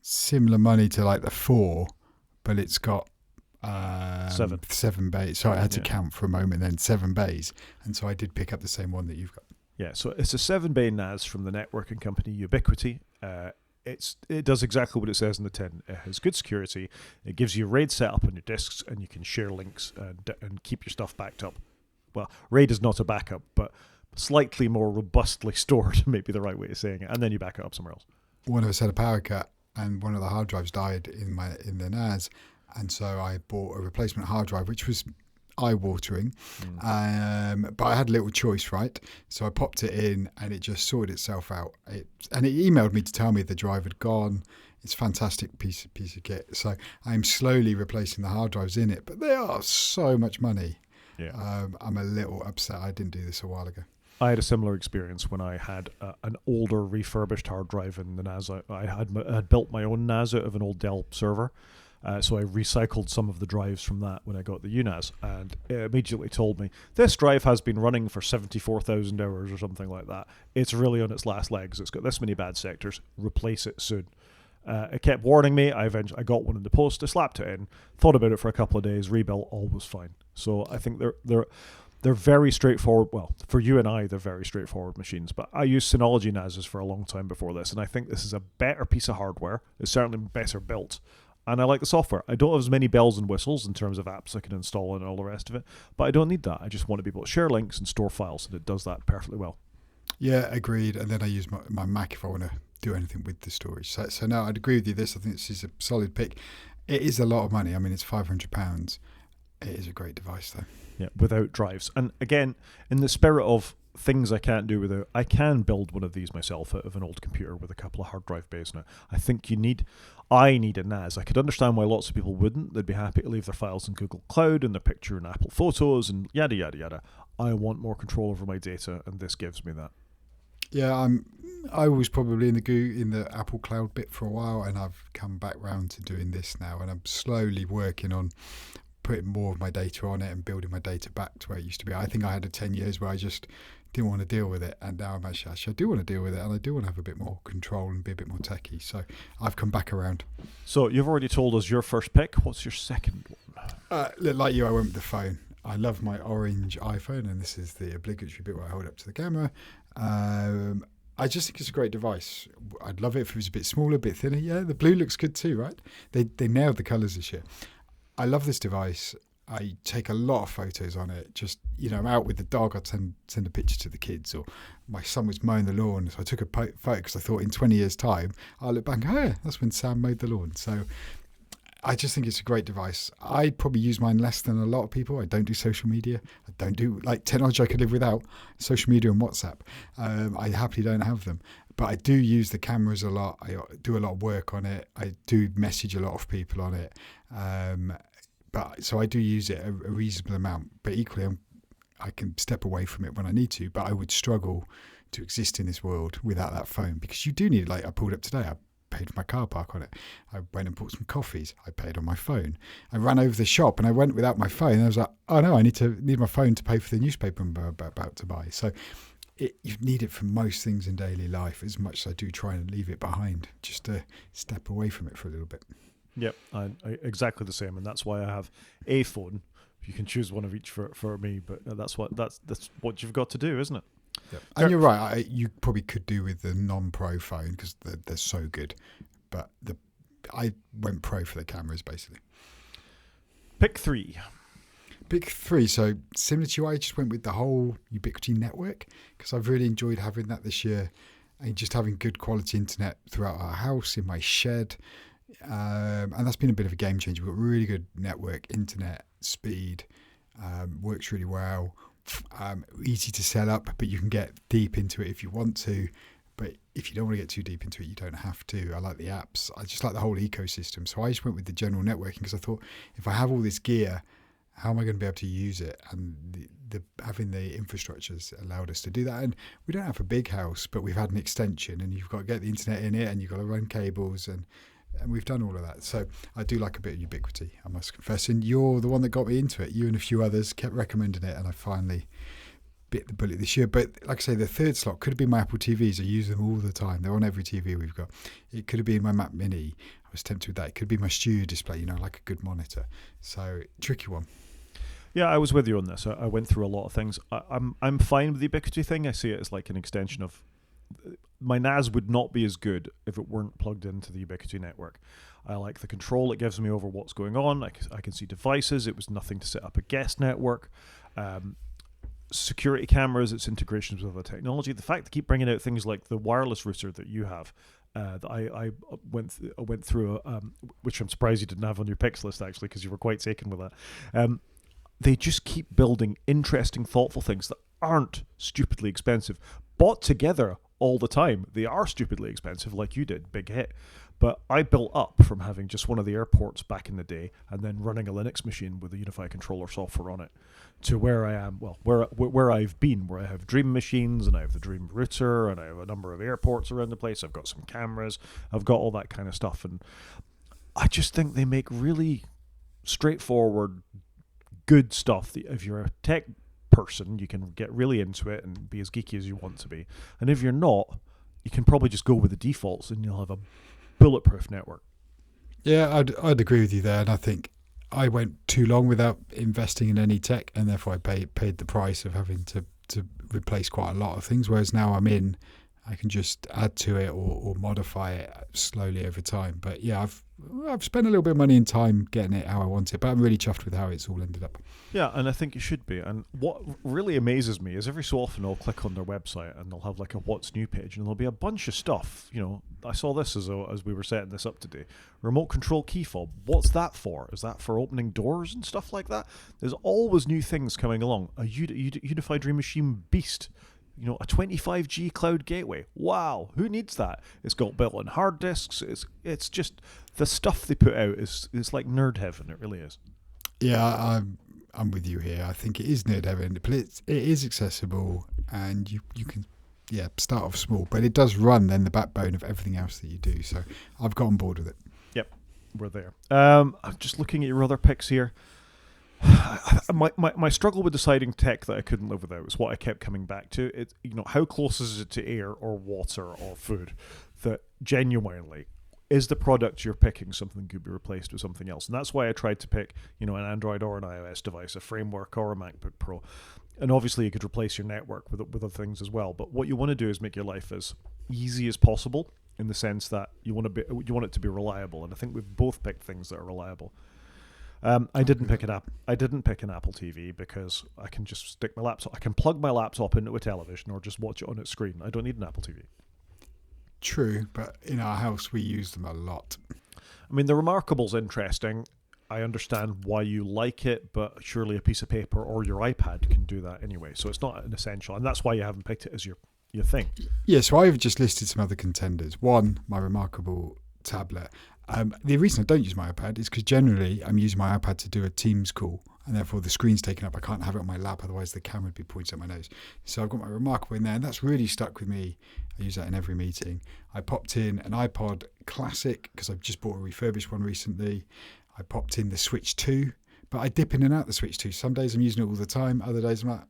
Speaker 2: similar money to like the 4, but it's got 7 bays. So I had to count for a moment then, 7 bays. And so I did pick up the same one that you've got.
Speaker 1: Yeah, so it's a 7-bay NAS from the networking company Ubiquiti. It does exactly what it says in the tin. It has good security. It gives you RAID setup on your disks, and you can share links and keep your stuff backed up. Well, RAID is not a backup, but slightly more robustly stored, may be the right way of saying it, and then you back it up somewhere else. One
Speaker 2: of us had a power cut, and one of the hard drives died in the NAS, and so I bought a replacement hard drive, which was eye-watering, but I had a little choice, right? So I popped it in, and it just sorted itself out. And it emailed me to tell me the drive had gone. It's a fantastic piece of kit. So I'm slowly replacing the hard drives in it, but they are so much money.
Speaker 1: Yeah,
Speaker 2: I'm a little upset I didn't do this a while ago.
Speaker 1: I had a similar experience when I had an older refurbished hard drive in the NAS. I had built my own NAS out of an old Dell server. So I recycled some of the drives from that when I got the UNAS, and it immediately told me, this drive has been running for 74,000 hours or something like that. It's really on its last legs. It's got this many bad sectors. Replace it soon. It kept warning me. I got one in the post. I slapped it in, thought about it for a couple of days, rebuilt, all was fine. So I think they're very straightforward. Well, for you and I, they're very straightforward machines. But I used Synology NASs for a long time before this, and I think this is a better piece of hardware. It's certainly better built. And I like the software. I don't have as many bells and whistles in terms of apps I can install and all the rest of it, but I don't need that. I just want to be able to share links and store files, and it does that perfectly well.
Speaker 2: Yeah, agreed. And then I use my Mac if I want to do anything with the storage. So no, I'd agree with you. I think this is a solid pick. It is a lot of money. I mean, it's £500. It is a great device, though.
Speaker 1: Yeah, without drives. And again, in the spirit of things I can't do without, I can build one of these myself out of an old computer with a couple of hard drive bays now. I think I need a NAS. I could understand why lots of people wouldn't. They'd be happy to leave their files in Google Cloud and their picture in Apple Photos and yada, yada, yada. I want more control over my data, and this gives me that.
Speaker 2: Yeah, I was probably in the Apple Cloud bit for a while, and I've come back round to doing this now, and I'm slowly working on putting more of my data on it and building my data back to where it used to be. I think I had 10 years where I just didn't want to deal with it, and now I'm actually I do want to deal with it, and I do want to have a bit more control and be a bit more techie. So I've come back around.
Speaker 1: So you've already told us your first pick. What's your second one?
Speaker 2: Like you, I went with the phone. I love my orange iPhone, and this is the obligatory bit where I hold it up to the camera. I just think it's a great device. I'd love it if it was a bit smaller, a bit thinner. Yeah, the blue looks good too, right? They nailed the colours this year. I love this device. I take a lot of photos on it. Just, I'm out with the dog, I'd send a picture to the kids, or my son was mowing the lawn, so I took a photo because I thought in 20 years' time, I'll look back and go, oh, yeah, that's when Sam mowed the lawn. So I just think it's a great device. I probably use mine less than a lot of people. I don't do social media. I don't do, technology I could live without, social media and WhatsApp. I happily don't have them. But I do use the cameras a lot. I do a lot of work on it. I do message a lot of people on it. So I do use it a reasonable amount. But equally, I can step away from it when I need to. But I would struggle to exist in this world without that phone, because you do need, I pulled up today, I paid for my car park on it. I went and bought some coffees. I paid on my phone. I ran over the shop and I went without my phone. And I was like, oh no, I need my phone to pay for the newspaper I'm about to buy. So you need it for most things in daily life, as much as I do try and leave it behind, just to step away from it for a little bit.
Speaker 1: Yep, I exactly the same, and that's why I have a phone. You can choose one of each for me, but that's what you've got to do, isn't it?
Speaker 2: Yep. And you're right. You probably could do with the non-pro phone because they're so good, but I went pro for the cameras basically.
Speaker 1: Pick three.
Speaker 2: So similar to you, I just went with the whole Ubiquiti network because I've really enjoyed having that this year, and just having good quality internet throughout our house, in my shed. And that's been a bit of a game changer. We've got really good network, internet speed, works really well, easy to set up, but you can get deep into it if you want to. But if you don't want to get too deep into it, you don't have to. I like the apps. I just like the whole ecosystem. So I just went with the general networking because I thought if I have all this gear, How am I going to be able to use it? And the having the infrastructure's allowed us to do that. And we don't have a big house, but we've had an extension, and you've got to get the internet in it, and you've got to run cables, and we've done all of that. So I do like a bit of Ubiquiti, I must confess. And you're the one that got me into it. You and a few others kept recommending it, and I finally bit the bullet this year. But like I say, the third slot could have been my Apple TVs. I use them all the time. They're on every TV we've got. It could have been my Mac Mini. I was tempted with that. It could be my studio display, like a good monitor. So tricky one.
Speaker 1: Yeah, I was with you on this. I went through a lot of things. I'm fine with the Ubiquiti thing. I see it as like an extension of my NAS would not be as good if it weren't plugged into the Ubiquiti network. I like the control it gives me over what's going on. I can see devices. It was nothing to set up a guest network. Security cameras, its integrations with other technology. The fact they keep bringing out things like the wireless router that you have, that I went through, which I'm surprised you didn't have on your picks list actually, because you were quite taken with that. They just keep building interesting, thoughtful things that aren't stupidly expensive, bought together all the time. They are stupidly expensive, like you did, big hit. But I built up from having just one of the airports back in the day and then running a Linux machine with a Unified Controller software on it to where I am, well, where I've been, where I have Dream machines and I have the Dream router and I have a number of airports around the place. I've got some cameras. I've got all that kind of stuff. And I just think they make really straightforward, good stuff that if you're a tech person, you can get really into it and be as geeky as you want to be. And if you're not, you can probably just go with the defaults and you'll have a bulletproof network.
Speaker 2: Yeah, I'd agree with you there. And I think I went too long without investing in any tech, and therefore I paid the price of having to replace quite a lot of things. Whereas now I can just add to it or modify it slowly over time. But yeah, I've spent a little bit of money and time getting it how I want it, but I'm really chuffed with how it's all ended up.
Speaker 1: Yeah, and I think you should be. And what really amazes me is every so often I'll click on their website and they'll have like a what's new page and there'll be a bunch of stuff. I saw this as we were setting this up today. Remote control key fob. What's that for? Is that for opening doors and stuff like that? There's always new things coming along. A Unified Dream Machine Beast. A 25G cloud gateway. Wow, who needs that? It's got built-in hard disks. It's just the stuff they put out is like nerd heaven. It really is.
Speaker 2: Yeah, I'm with you here. I think it is nerd heaven, but it is accessible, and you can start off small, but it does run then the backbone of everything else that you do. So I've got on board with it.
Speaker 1: Yep, we're there. I'm just looking at your other picks here. My struggle with deciding tech that I couldn't live without is what I kept coming back to. It, how close is it to air or water or food? That genuinely is the product you're picking something that could be replaced with something else, and that's why I tried to pick an Android or an iOS device, a framework or a MacBook Pro, and obviously you could replace your network with other things as well. But what you want to do is make your life as easy as possible, in the sense that you want it to be reliable, and I think we've both picked things that are reliable. I didn't pick an Apple TV because I can just stick my laptop. I can plug my laptop into a television or just watch it on its screen. I don't need an Apple TV.
Speaker 2: True, but in our house we use them a lot.
Speaker 1: I mean, the Remarkable's interesting. I understand why you like it, but surely a piece of paper or your iPad can do that anyway. So it's not an essential, and that's why you haven't picked it as your thing.
Speaker 2: Yeah, so I've just listed some other contenders. One, my Remarkable tablet. The reason I don't use my iPad is because generally I'm using my iPad to do a Teams call, and therefore the screen's taken up. I can't have it on my lap, otherwise the camera would be pointing at my nose. So I've got my Remarkable in there, and that's really stuck with me. I use that in every meeting. I popped in an iPod Classic because I've just bought a refurbished one recently. I popped in the Switch 2, but I dip in and out the Switch 2. Some days I'm using it all the time, other days I'm like,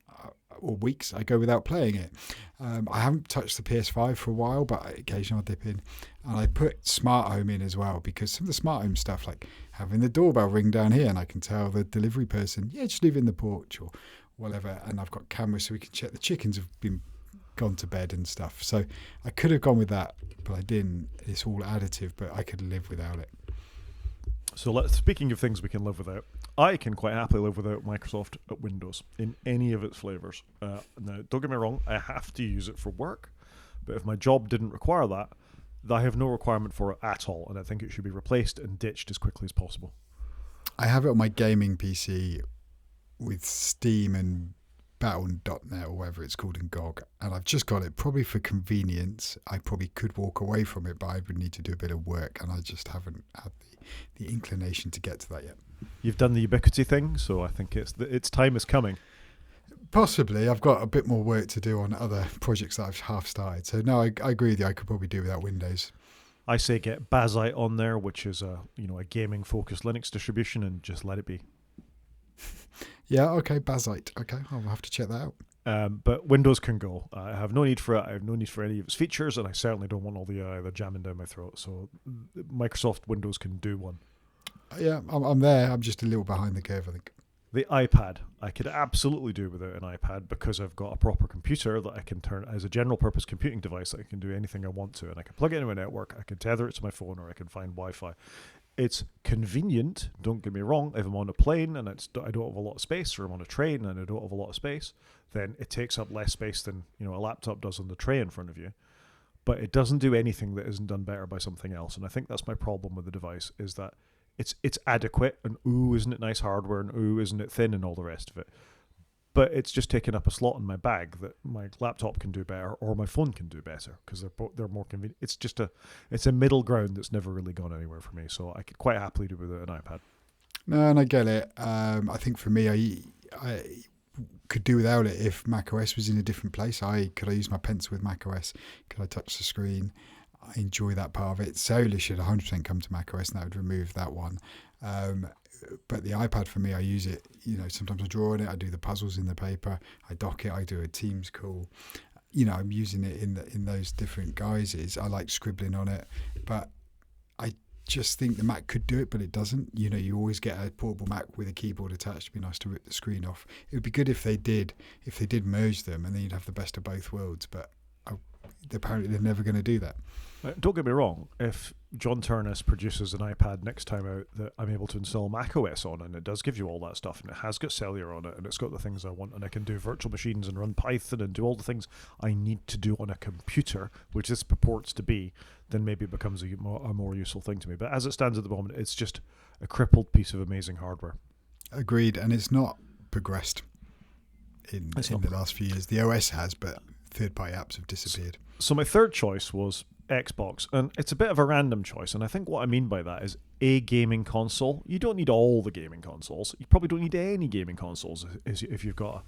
Speaker 2: or weeks I go without playing it. I haven't touched the PS5 for a while, but occasionally I'll dip in. And I put smart home in as well, because some of the smart home stuff, like having the doorbell ring down here and I can tell the delivery person, just leave it in the porch or whatever. And I've got cameras so we can check the chickens have gone to bed and stuff. So I could have gone with that, but I didn't. It's all additive, but I could live without it.
Speaker 1: So speaking of things we can live without, I can quite happily live without Microsoft Windows in any of its flavors. Now, don't get me wrong, I have to use it for work, but if my job didn't require that, I have no requirement for it at all, and I think it should be replaced and ditched as quickly as possible.
Speaker 2: I have it on my gaming PC with Steam and Battle.net or whatever it's called in GOG, and I've just got it probably for convenience. I probably could walk away from it, but I would need to do a bit of work, and I just haven't had the inclination to get to that yet.
Speaker 1: You've done the Ubiquiti thing, so I think its time is coming.
Speaker 2: Possibly. I've got a bit more work to do on other projects that I've half started. So no, I agree with you. I could probably do without Windows.
Speaker 1: I say get Bazite on there, which is a gaming focused Linux distribution, and just let it be.
Speaker 2: Yeah, okay, Bazite. Okay, I'll have to check that out.
Speaker 1: But Windows can go. I have no need for it. I have no need for any of its features, and I certainly don't want all the jamming down my throat. So Microsoft Windows can do one.
Speaker 2: Yeah, I'm there. I'm just a little behind the curve, I think.
Speaker 1: The iPad, I could absolutely do without an iPad because I've got a proper computer that I can turn as a general purpose computing device that I can do anything I want to, and I can plug it into a network, I can tether it to my phone, or I can find Wi-Fi. It's convenient, don't get me wrong. If I'm on a plane and I don't have a lot of space, or I'm on a train and I don't have a lot of space, then it takes up less space than a laptop does on the tray in front of you. But it doesn't do anything that isn't done better by something else, and I think that's my problem with the device, is that it's adequate, and ooh, isn't it nice hardware, and ooh, isn't it thin, and all the rest of it. But it's just taking up a slot in my bag that my laptop can do better, or my phone can do better, because they're more convenient. It's a middle ground that's never really gone anywhere for me. So I could quite happily do with an iPad.
Speaker 2: No, and I get it. I think for me, I could do without it if macOS was in a different place. Could I use my pencil with macOS? Could I touch the screen? I enjoy that part of it. Cellular should 100% come to macOS, and that would remove that one. But the iPad for me, I use it. Sometimes I draw on it. I do the puzzles in the paper. I dock it. I do a Teams call. I'm using it in those different guises. I like scribbling on it, but I just think the Mac could do it, but it doesn't. You always get a portable Mac with a keyboard attached. It'd be nice to rip the screen off. It would be good if they did merge them, and then you'd have the best of both worlds. But apparently they're never going to do that.
Speaker 1: Don't get me wrong, if John Turnus produces an iPad next time out that I'm able to install macOS on, and it does give you all that stuff, and it has got cellular on it, and it's got the things I want, and I can do virtual machines and run Python and do all the things I need to do on a computer, which this purports to be, then maybe it becomes a more useful thing to me. But as it stands at the moment, it's just a crippled piece of amazing hardware.
Speaker 2: Agreed, and it's not progressed in the last few years. The OS has, but third-party apps have disappeared.
Speaker 1: So my third choice was Xbox, and it's a bit of a random choice, and I think what I mean by that is a gaming console. You don't need all the gaming consoles. You probably don't need any gaming consoles if you've got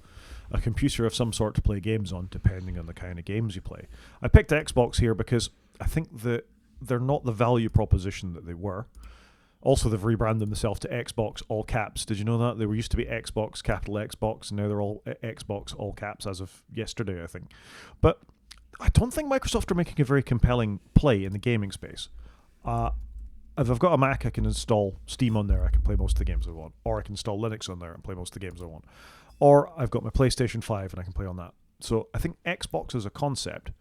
Speaker 1: a computer of some sort to play games on, depending on the kind of games you play. I picked Xbox here because I think that they're not the value proposition that they were. Also, they've rebranded themselves to Xbox all caps. Did you know that? They were used to be Xbox, capital Xbox, and now they're all Xbox all caps as of yesterday, I think. But I don't think Microsoft are making a very compelling play in the gaming space. If I've got a Mac, I can install Steam on there. I can play most of the games I want. Or I can install Linux on there and play most of the games I want. Or I've got my PlayStation 5 and I can play on that. So I think Xbox as a concept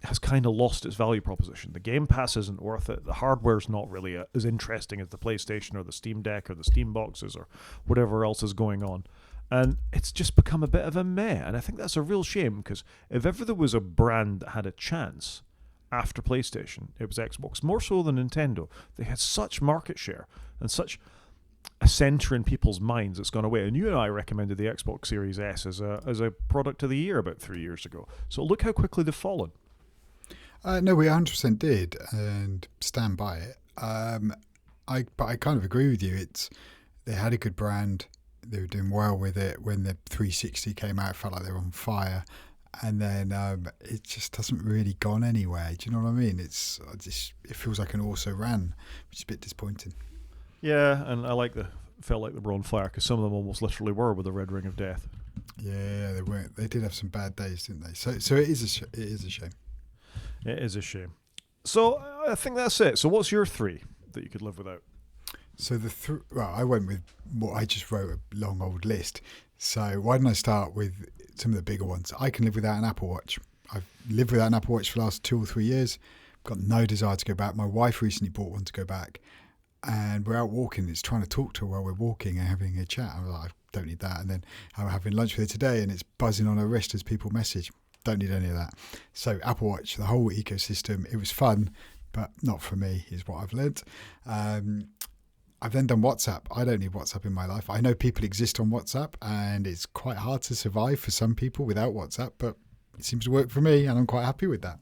Speaker 1: has kind of lost its value proposition. The Game Pass isn't worth it. The hardware's not really as interesting as the PlayStation or the Steam Deck or the Steam boxes or whatever else is going on. And it's just become a bit of a meh. And I think that's a real shame, because if ever there was a brand that had a chance after PlayStation, it was Xbox. More so than Nintendo. They had such market share and such a centre in people's minds that's gone away. And you and I recommended the Xbox Series S as a product of the year about 3 years ago. So look how quickly they've fallen.
Speaker 2: No, we 100% did, and stand by it. But I kind of agree with you. They had a good brand. They were doing well with it. When the 360 came out, it felt like they were on fire. And then it just hasn't really gone anywhere. Do you know what I mean? It feels like an also ran, which is a bit disappointing.
Speaker 1: Yeah, and felt like they were on fire, because some of them almost literally were with the red ring of death.
Speaker 2: Yeah, they weren't. They did have some bad days, didn't they? So it is a shame.
Speaker 1: It is a shame. So I think that's it. So what's your three that you could live without?
Speaker 2: So I went with what I just wrote, a long old list. So why don't I start with some of the bigger ones? I can live without an Apple Watch. I've lived without an Apple Watch for the last 2 or 3 years. Got no desire to go back. My wife recently bought one to go back, and we're out walking. It's trying to talk to her while we're walking and having a chat. I'm like, I don't need that. And then I'm having lunch with her today, and it's buzzing on her wrist as people message. Don't need any of that. So Apple Watch, the whole ecosystem, it was fun, but not for me, is what I've learnt. I've then done WhatsApp. I don't need WhatsApp in my life. I know people exist on WhatsApp, and it's quite hard to survive for some people without WhatsApp, but it seems to work for me, and I'm quite happy with that.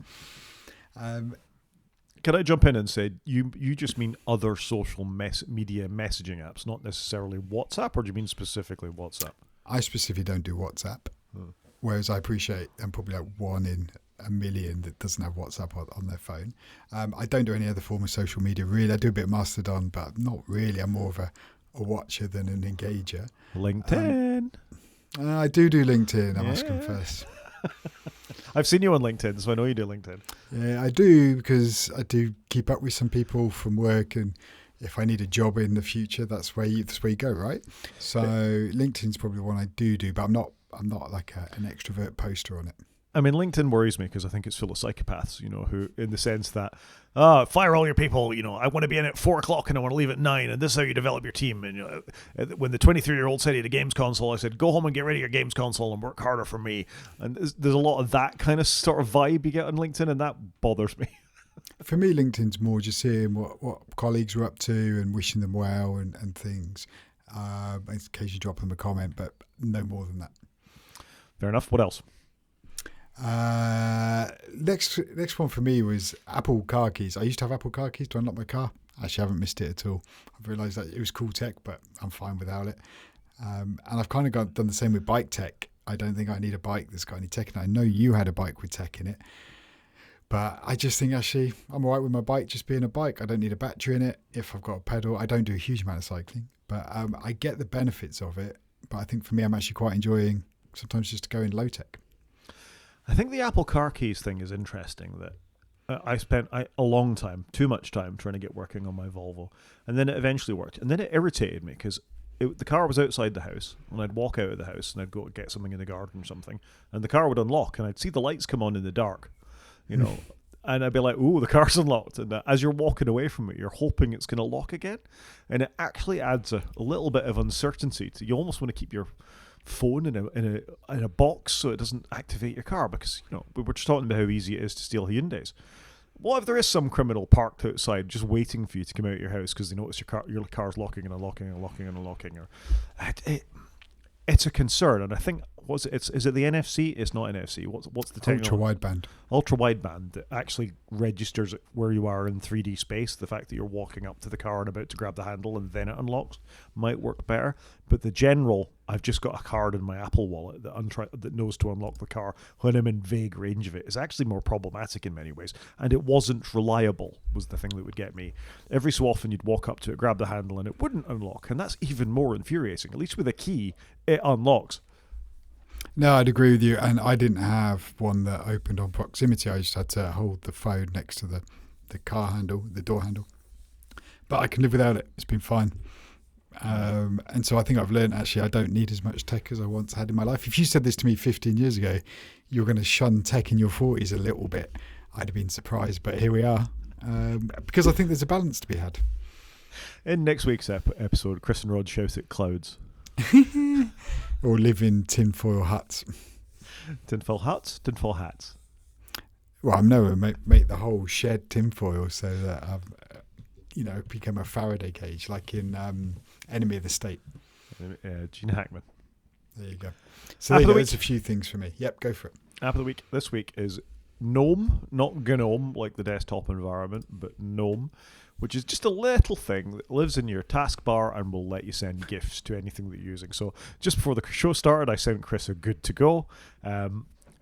Speaker 1: Can I jump in and say you just mean other social media messaging apps, not necessarily WhatsApp, or do you mean specifically WhatsApp?
Speaker 2: I specifically don't do WhatsApp, whereas I appreciate I'm probably like 1 in a million that doesn't have WhatsApp on their phone. I don't do any other form of social media really. I do a bit of Mastodon, but not really. I'm more of a watcher than an engager.
Speaker 1: LinkedIn.
Speaker 2: I do LinkedIn, I must confess.
Speaker 1: I've seen you on LinkedIn, so I know you do LinkedIn.
Speaker 2: Yeah, I do, because I do keep up with some people from work, and if I need a job in the future, that's where you go, right? So LinkedIn's probably one I do, but I'm not like an extrovert poster on it.
Speaker 1: I mean, LinkedIn worries me because I think it's full of psychopaths, who, in the sense that, fire all your people, I want to be in at 4 o'clock and I want to leave at 9, and this is how you develop your team. And, when the 23-year-old said he had a games console, I said, go home and get rid of your games console and work harder for me. And there's a lot of that kind of sort of vibe you get on LinkedIn, and that bothers me.
Speaker 2: For me, LinkedIn's more just seeing what colleagues are up to and wishing them well and things. Occasionally drop them a comment, but no more than that.
Speaker 1: Fair enough. What else?
Speaker 2: Next one for me was Apple car keys. I used to have Apple car keys to unlock my car. Actually, I haven't missed it at all. I've realised that it was cool tech, but I'm fine without it. And I've kind of done the same with bike tech. I don't think I need a bike that's got any tech in it. I know you had a bike with tech in it, but I just think actually I'm all right with my bike just being a bike. I don't need a battery in it. If I've got a pedal, I don't do a huge amount of cycling, but I get the benefits of it. But I think for me, I'm actually quite enjoying sometimes just to go in low tech.
Speaker 1: I think the Apple car keys thing is interesting. That I spent a long time, too much time, trying to get working on my Volvo, and then it eventually worked. And then it irritated me because the car was outside the house, and I'd walk out of the house and I'd go get something in the garden or something, and the car would unlock, and I'd see the lights come on in the dark, and I'd be like, "Ooh, the car's unlocked!" And as you're walking away from it, you're hoping it's going to lock again, and it actually adds a little bit of uncertainty. You almost want to keep your phone in a box so it doesn't activate your car, because we were just talking about how easy it is to steal Hyundais. What if there is some criminal parked outside just waiting for you to come out of your house because they notice your car's locking and unlocking and unlocking and unlocking? It's a concern, and I think is it the NFC? It's not NFC. What's the technology? Ultra wideband that actually registers where you are in 3D space. The fact that you're walking up to the car and about to grab the handle and then it unlocks might work better. But the general, I've just got a card in my Apple Wallet that knows to unlock the car when I'm in vague range of it, is actually more problematic in many ways. And it wasn't reliable, was the thing that would get me. Every so often you'd walk up to it, grab the handle, and it wouldn't unlock. And that's even more infuriating. At least with a key, it unlocks.
Speaker 2: No, I'd agree with you. And I didn't have one that opened on proximity. I just had to hold the phone next to the car handle, the door handle. But I can live without it. It's been fine. And so I think I've learned, actually, I don't need as much tech as I once had in my life. If you said this to me 15 years ago, you're going to shun tech in your 40s a little bit, I'd have been surprised. But here we are. Because I think there's a balance to be had.
Speaker 1: In next week's episode, Chris and Rod shout at clouds.
Speaker 2: Or live in tinfoil huts.
Speaker 1: Tinfoil huts? Tinfoil hats.
Speaker 2: Well, I'm no make the whole shed tinfoil so that I've become a Faraday cage, like in Enemy of the State.
Speaker 1: Gene Hackman.
Speaker 2: There you go. So there's a few things for me. Yep, go for it.
Speaker 1: App of the week this week is GNOME, not GNOME like the desktop environment, but GNOME, which is just a little thing that lives in your taskbar and will let you send GIFs to anything that you're using. So just before the show started, I sent Chris a good to go.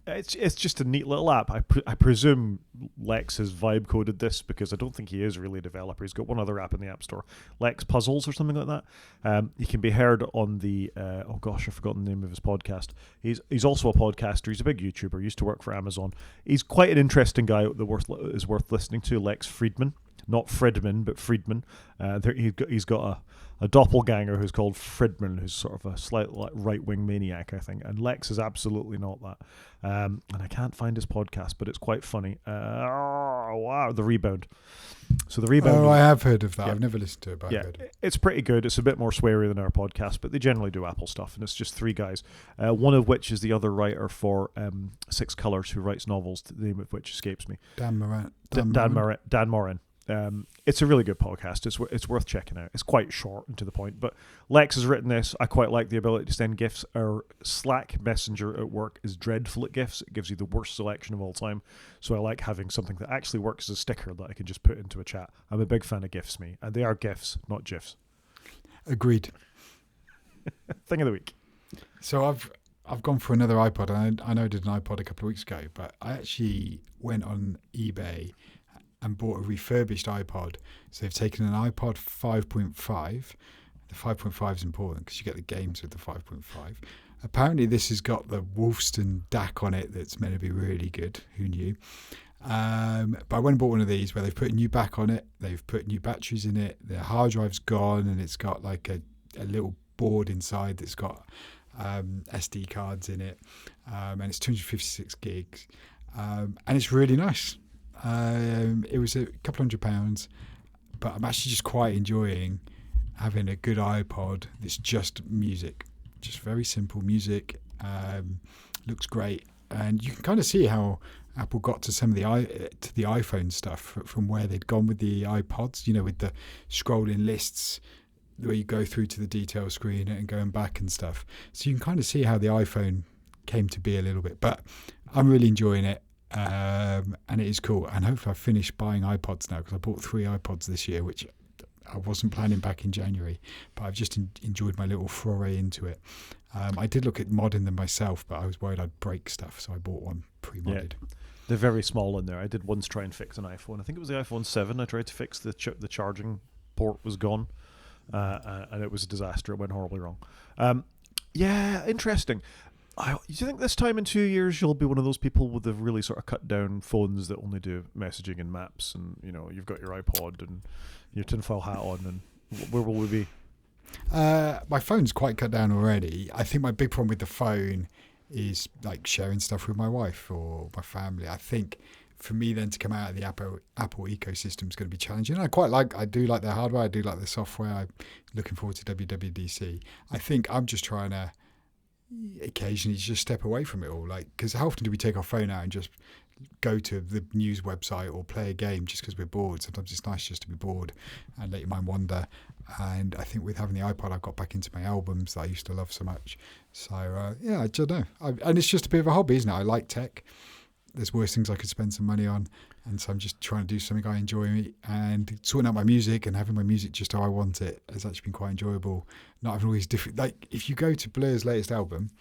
Speaker 1: It's just a neat little app. I presume Lex has vibe coded this, because I don't think he is really a developer. He's got one other app in the App Store, Lex Puzzles or something like that. He can be heard on the I've forgotten the name of his podcast. He's also a podcaster. He's a big YouTuber. Used to work for Amazon. He's quite an interesting guy that is worth listening to. Lex Friedman. Not Friedman, but Friedman. He's got a doppelganger who's called Friedman, who's sort of a slightly right-wing maniac, I think. And Lex is absolutely not that. And I can't find his podcast, but it's quite funny. Wow, The Rebound. So The Rebound.
Speaker 2: Oh, I have heard of that.
Speaker 1: Yeah.
Speaker 2: I've never listened to it, but I've heard it.
Speaker 1: It's pretty good. It's a bit more sweary than our podcast, but they generally do Apple stuff, and it's just three guys. One of which is the other writer for Six Colours, who writes novels, the name of which escapes me.
Speaker 2: Dan Moran.
Speaker 1: Dan Moran. It's a really good podcast. It's worth checking out. It's quite short and to the point, but Lex has written this. I quite like the ability to send GIFs. Our Slack messenger at work is dreadful at GIFs. It gives you the worst selection of all time. So I like having something that actually works as a sticker that I can just put into a chat. I'm a big fan of GIFs, me. And they are GIFs, not GIFs.
Speaker 2: Agreed.
Speaker 1: Thing of the week.
Speaker 2: So I've gone for another iPod. I know I did an iPod a couple of weeks ago, but I actually went on eBay and bought a refurbished iPod. So they've taken an iPod 5.5. The 5.5 is important because you get the games with the 5.5. Apparently this has got the Wolfson DAC on it that's meant to be really good. Who knew? But I went and bought one of these where they've put a new back on it. They've put new batteries in it. The hard drive's gone, and it's got like a little board inside that's got SD cards in it. And it's 256 gigs. And it's really nice. It was a couple £100, but I'm actually just quite enjoying having a good iPod that's just music, just very simple music. Looks great, and you can kind of see how Apple got to some of the iPhone stuff from where they'd gone with the iPods. With the scrolling lists where you go through to the detail screen and going back and stuff. So you can kind of see how the iPhone came to be a little bit. But I'm really enjoying it. And it is cool, and hopefully I finish buying iPods now, because I bought 3 iPods this year, which I wasn't planning back in January, but I've just enjoyed my little foray into it. I did look at modding them myself, but I was worried I'd break stuff, so I bought one pre-modded.
Speaker 1: Yeah. They're very small in there. I did once try and fix an iPhone. I think it was the iPhone 7. I tried to fix the charging port was gone, and it was a disaster. It went horribly wrong. Yeah, interesting. Do you think this time in 2 years you'll be one of those people with the really sort of cut down phones that only do messaging and maps, and you've got your iPod and your tinfoil hat on, and where will we be?
Speaker 2: My phone's quite cut down already. I think my big problem with the phone is like sharing stuff with my wife or my family. I think for me then to come out of the Apple ecosystem is going to be challenging. I do like their hardware. I do like the software. I'm looking forward to WWDC. I think I'm just trying to occasionally just step away from it all, because how often do we take our phone out and just go to the news website or play a game just because we're bored? Sometimes it's nice just to be bored and let your mind wander. And I think with having the iPod, I've got back into my albums that I used to love so much. So I don't know, and it's just a bit of a hobby, isn't it? I like tech. There's worse things I could spend some money on, and so I'm just trying to do something I enjoy, and sorting out my music and having my music just how I want it has actually been quite enjoyable. Not having all these different, if you go to Blur's latest album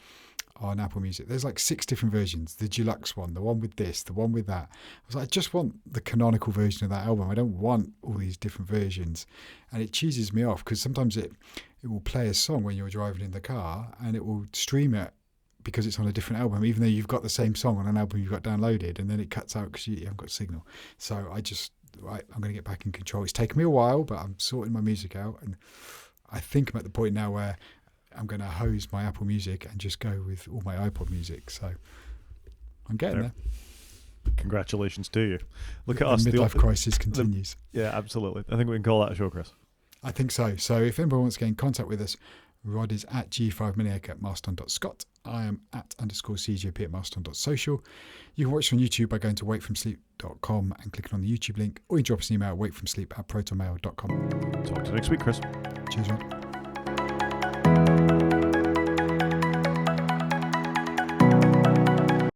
Speaker 2: on Apple Music, there's 6 different versions. The deluxe one, the one with this, the one with that. I was like, I just want the canonical version of that album. I don't want all these different versions. And it cheeses me off, because sometimes it will play a song when you're driving in the car, and it will stream it because it's on a different album, even though you've got the same song on an album you've got downloaded, and then it cuts out because you haven't got signal. So I'm going to get back in control. It's taken me a while, but I'm sorting my music out, and I think I'm at the point now where I'm going to hose my Apple Music and just go with all my iPod music. So I'm getting there.
Speaker 1: Congratulations to you. Look at us.
Speaker 2: The midlife crisis continues.
Speaker 1: Yeah, absolutely. I think we can call that a show, Chris.
Speaker 2: I think so. So if anyone wants to get in contact with us, Rod is at G5Miniac at Marston.Scott. I am at _CJP at Marston.Social. You can watch on YouTube by going to wakefromsleep.com and clicking on the YouTube link, or you drop us an email at wakefromsleep@protonmail.com.
Speaker 1: Talk to you next week, Chris.
Speaker 2: Cheers, Rod.